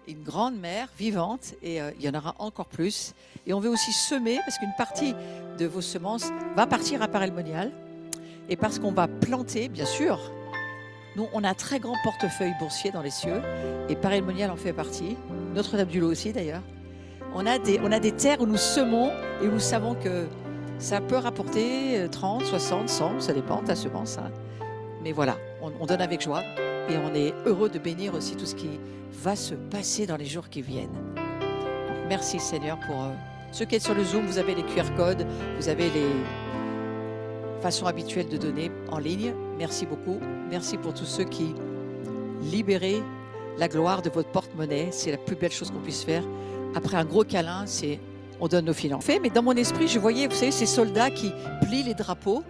une grande mère vivante et il y en aura encore plus. Et on veut aussi semer parce qu'une partie de vos semences va partir à Paray-le-Monial et parce qu'on va planter, bien sûr. Nous, on a un très grand portefeuille boursier dans les cieux et Paray-le-Monial en fait partie. Notre-Dame-du-Lot aussi d'ailleurs. On a des terres où nous semons et où nous savons que Ça peut rapporter 30, 60, 100, ça dépend, ta semence. Hein. Mais voilà, on donne avec joie et on est heureux de bénir aussi tout ce qui va se passer dans les jours qui viennent. Donc, merci Seigneur pour ceux qui êtes sur le Zoom, vous avez les QR codes, vous avez les façons habituelles de donner en ligne. Merci beaucoup. Merci pour tous ceux qui libérez la gloire de votre porte-monnaie. C'est la plus belle chose qu'on puisse faire. Après un gros câlin, c'est on donne nos finances. Mais dans mon esprit, je voyais, vous savez, ces soldats qui plient les drapeaux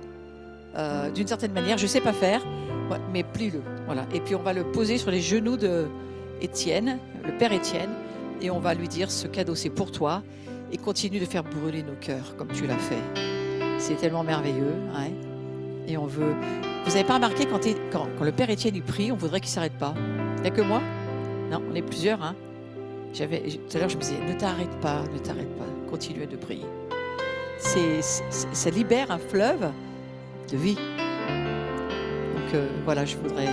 d'une certaine manière. Je ne sais pas faire, mais plie-le. Voilà. Et puis on va le poser sur les genoux de Étienne, le Père Étienne, et on va lui dire ce cadeau c'est pour toi, et continue de faire brûler nos cœurs comme tu l'as fait. C'est tellement merveilleux. Hein, et on veut. Vous n'avez pas remarqué quand le Père Étienne il prie, on voudrait qu'il ne s'arrête pas. Il n'y a que moi? Non, on est plusieurs. Hein. Tout à l'heure, je me disais, ne t'arrête pas, continue de prier. Ça libère un fleuve de vie. Donc voilà, je voudrais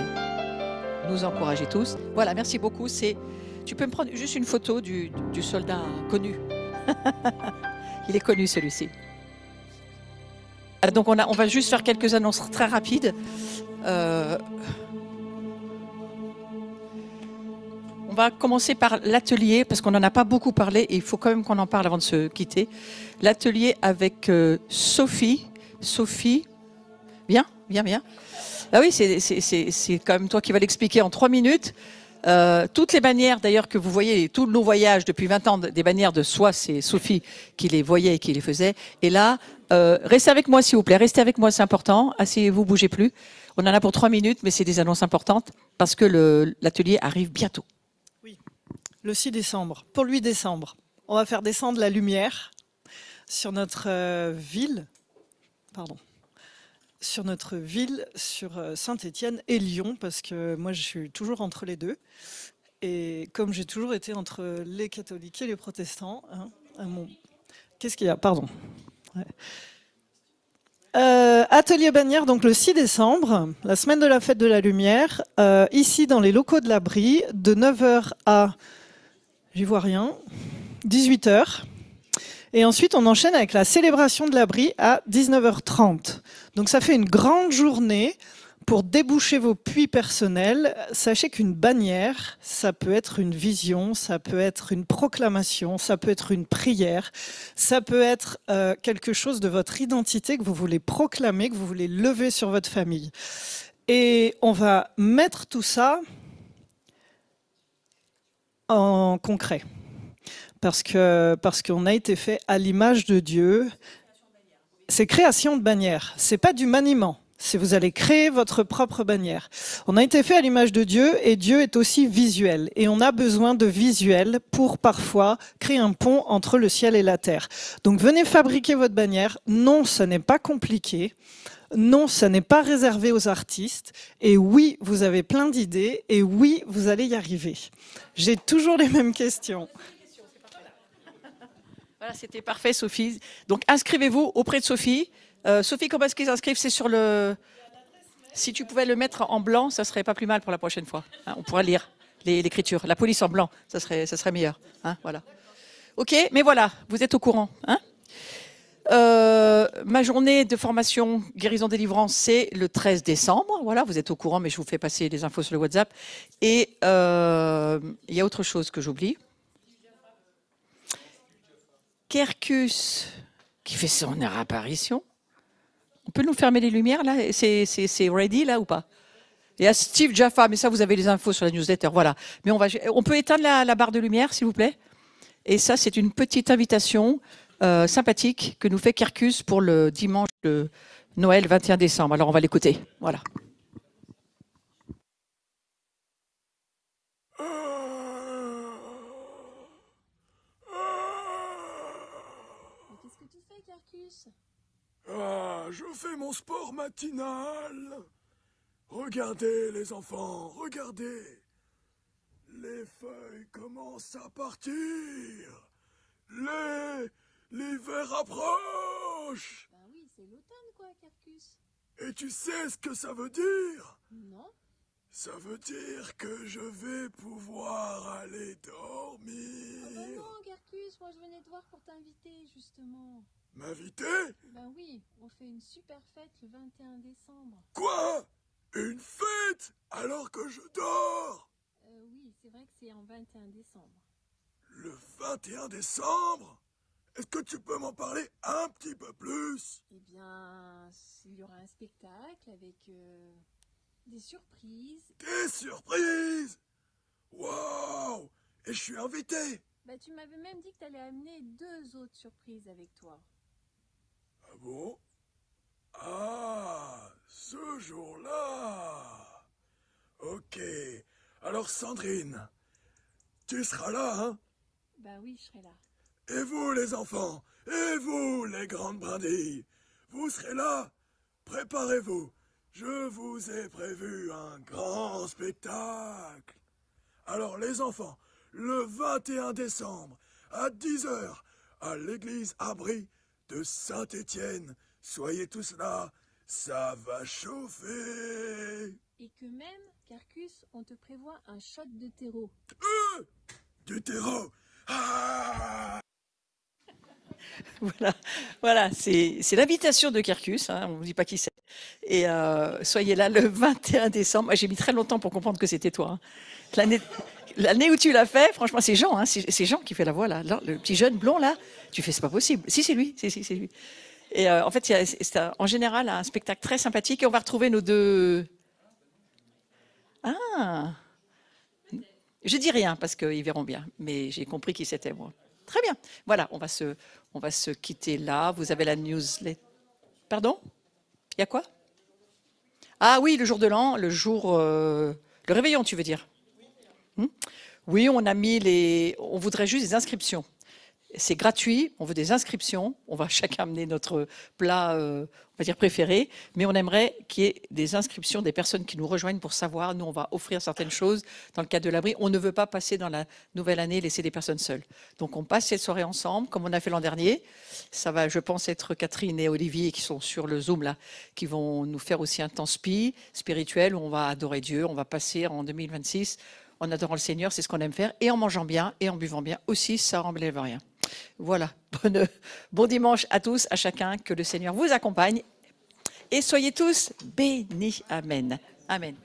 nous encourager tous. Voilà, merci beaucoup. Tu peux me prendre juste une photo du soldat connu. Il est connu celui-ci. Donc on va juste faire quelques annonces très rapides. On va commencer par l'atelier, parce qu'on n'en a pas beaucoup parlé, et il faut quand même qu'on en parle avant de se quitter. L'atelier avec Sophie. Sophie, bien. Ah oui, c'est quand même toi qui vas l'expliquer en 3 minutes. Toutes les bannières d'ailleurs que vous voyez, tous nos voyages depuis 20 ans, des bannières de soie, c'est Sophie qui les voyait et qui les faisait. Et là, restez avec moi s'il vous plaît, restez avec moi, c'est important. Asseyez-vous, bougez plus. On en a pour 3 minutes, mais c'est des annonces importantes parce que l'atelier arrive bientôt. Oui, le 6 décembre, pour le 8 décembre, on va faire descendre la lumière sur notre ville, sur Saint-Étienne et Lyon, parce que moi je suis toujours entre les deux. Et comme j'ai toujours été entre les catholiques et les protestants, hein, qu'est-ce qu'il y a? Pardon. Ouais. Atelier bannière, donc le 6 décembre, la semaine de la fête de la lumière, ici dans les locaux de l'abri, de 9h à, j'y vois rien, 18h. Et ensuite, on enchaîne avec la célébration de l'abri à 19h30. Donc ça fait une grande journée pour déboucher vos puits personnels. Sachez qu'une bannière, ça peut être une vision, ça peut être une proclamation, ça peut être une prière, ça peut être quelque chose de votre identité que vous voulez proclamer, que vous voulez lever sur votre famille. Et on va mettre tout ça en concret. Parce qu'on a été fait à l'image de Dieu. C'est création de bannière, c'est pas du maniement. Si vous allez créer votre propre bannière. On a été fait à l'image de Dieu et Dieu est aussi visuel. Et on a besoin de visuel pour parfois créer un pont entre le ciel et la terre. Donc venez fabriquer votre bannière. Non, ce n'est pas compliqué. Non, ce n'est pas réservé aux artistes. Et oui, vous avez plein d'idées. Et oui, vous allez y arriver. J'ai toujours les mêmes questions. Voilà, c'était parfait, Sophie. Donc, inscrivez-vous auprès de Sophie. Sophie, comment est-ce qu'ils s'inscrivent? C'est sur le... Si tu pouvais le mettre en blanc, ça serait pas plus mal pour la prochaine fois. Hein, on pourra lire l'écriture. La police en blanc, ça serait meilleur. Hein, voilà. OK, mais voilà, vous êtes au courant. Hein, ma journée de formation guérison délivrance, c'est le 13 décembre. Voilà, vous êtes au courant, mais je vous fais passer les infos sur le WhatsApp. Et il y a autre chose que j'oublie. Kerkus, qui fait son apparition. On peut nous fermer les lumières, là? C'est ready, là, ou pas? Il y a Steve Jaffa, mais ça, vous avez les infos sur la newsletter, voilà. Mais on peut éteindre la barre de lumière, s'il vous plaît? Et ça, c'est une petite invitation sympathique que nous fait Kerkus pour le dimanche de Noël, 21 décembre. Alors, on va l'écouter. Voilà. Qu'est-ce que tu fais, Kerkus? Ah, je fais mon sport matinal. Regardez les enfants, regardez. Les feuilles commencent à partir. L'hiver approche. Ben oui, c'est l'automne quoi, Kerkus. Et tu sais ce que ça veut dire? Non. Ça veut dire que je vais pouvoir aller dormir. Ah ben non, Kerkus, Carcus, moi je venais te voir pour t'inviter justement. M'inviter? Ben oui, on fait une super fête le 21 décembre. Quoi? Une fête? Alors que je dors? Oui, c'est vrai que c'est en 21 décembre. Le 21 décembre? Est-ce que tu peux m'en parler un petit peu plus? Eh bien, il y aura un spectacle avec des surprises. Des surprises? Waouh! Et je suis invité? Bah, tu m'avais même dit que tu allais amener 2 autres surprises avec toi. Ah bon? Ah, ce jour-là. Ok. Alors Sandrine, tu seras là, hein? Bah oui, je serai là. Et vous les enfants? Et vous les grandes brindilles? Vous serez là? Préparez-vous. Je vous ai prévu un grand spectacle. Alors les enfants, le 21 décembre, à 10 heures, à l'église Abri de Saint-Étienne. Soyez tous là, ça va chauffer. Et que même, Carcus, on te prévoit un shot de terreau. Du terreau. Ah! Voilà, c'est l'invitation de Carcus, hein, on ne vous dit pas qui c'est. Et soyez là le 21 décembre. Moi, j'ai mis très longtemps pour comprendre que c'était toi. Hein. L'année où tu l'as fait, franchement, c'est Jean, hein, c'est Jean qui fait la voix là. Le petit jeune blond là, tu fais, c'est pas possible. Si, c'est lui, c'est lui. Et en fait, c'est en général un spectacle très sympathique et on va retrouver nos deux. Ah, je dis rien parce qu'ils verront bien, mais j'ai compris qui c'était moi. Très bien. Voilà, on va se quitter là. Vous avez la newsletter. Pardon? Il y a quoi? Ah oui, le jour de l'an, le réveillon, tu veux dire? Oui, on a mis on voudrait juste des inscriptions. C'est gratuit, on veut des inscriptions, on va chacun amener notre plat, on va dire préféré, mais on aimerait qu'il y ait des inscriptions des personnes qui nous rejoignent pour savoir, nous on va offrir certaines choses dans le cadre de l'abri, on ne veut pas passer dans la nouvelle année laisser des personnes seules. Donc on passe cette soirée ensemble, comme on a fait l'an dernier, ça va je pense être Catherine et Olivier qui sont sur le Zoom là, qui vont nous faire aussi un temps spirituel où on va adorer Dieu, on va passer en 2026 en adorant le Seigneur, c'est ce qu'on aime faire, et en mangeant bien et en buvant bien aussi, ça n'enlève rien. Voilà, bon dimanche à tous, à chacun, que le Seigneur vous accompagne et soyez tous bénis. Amen. Amen.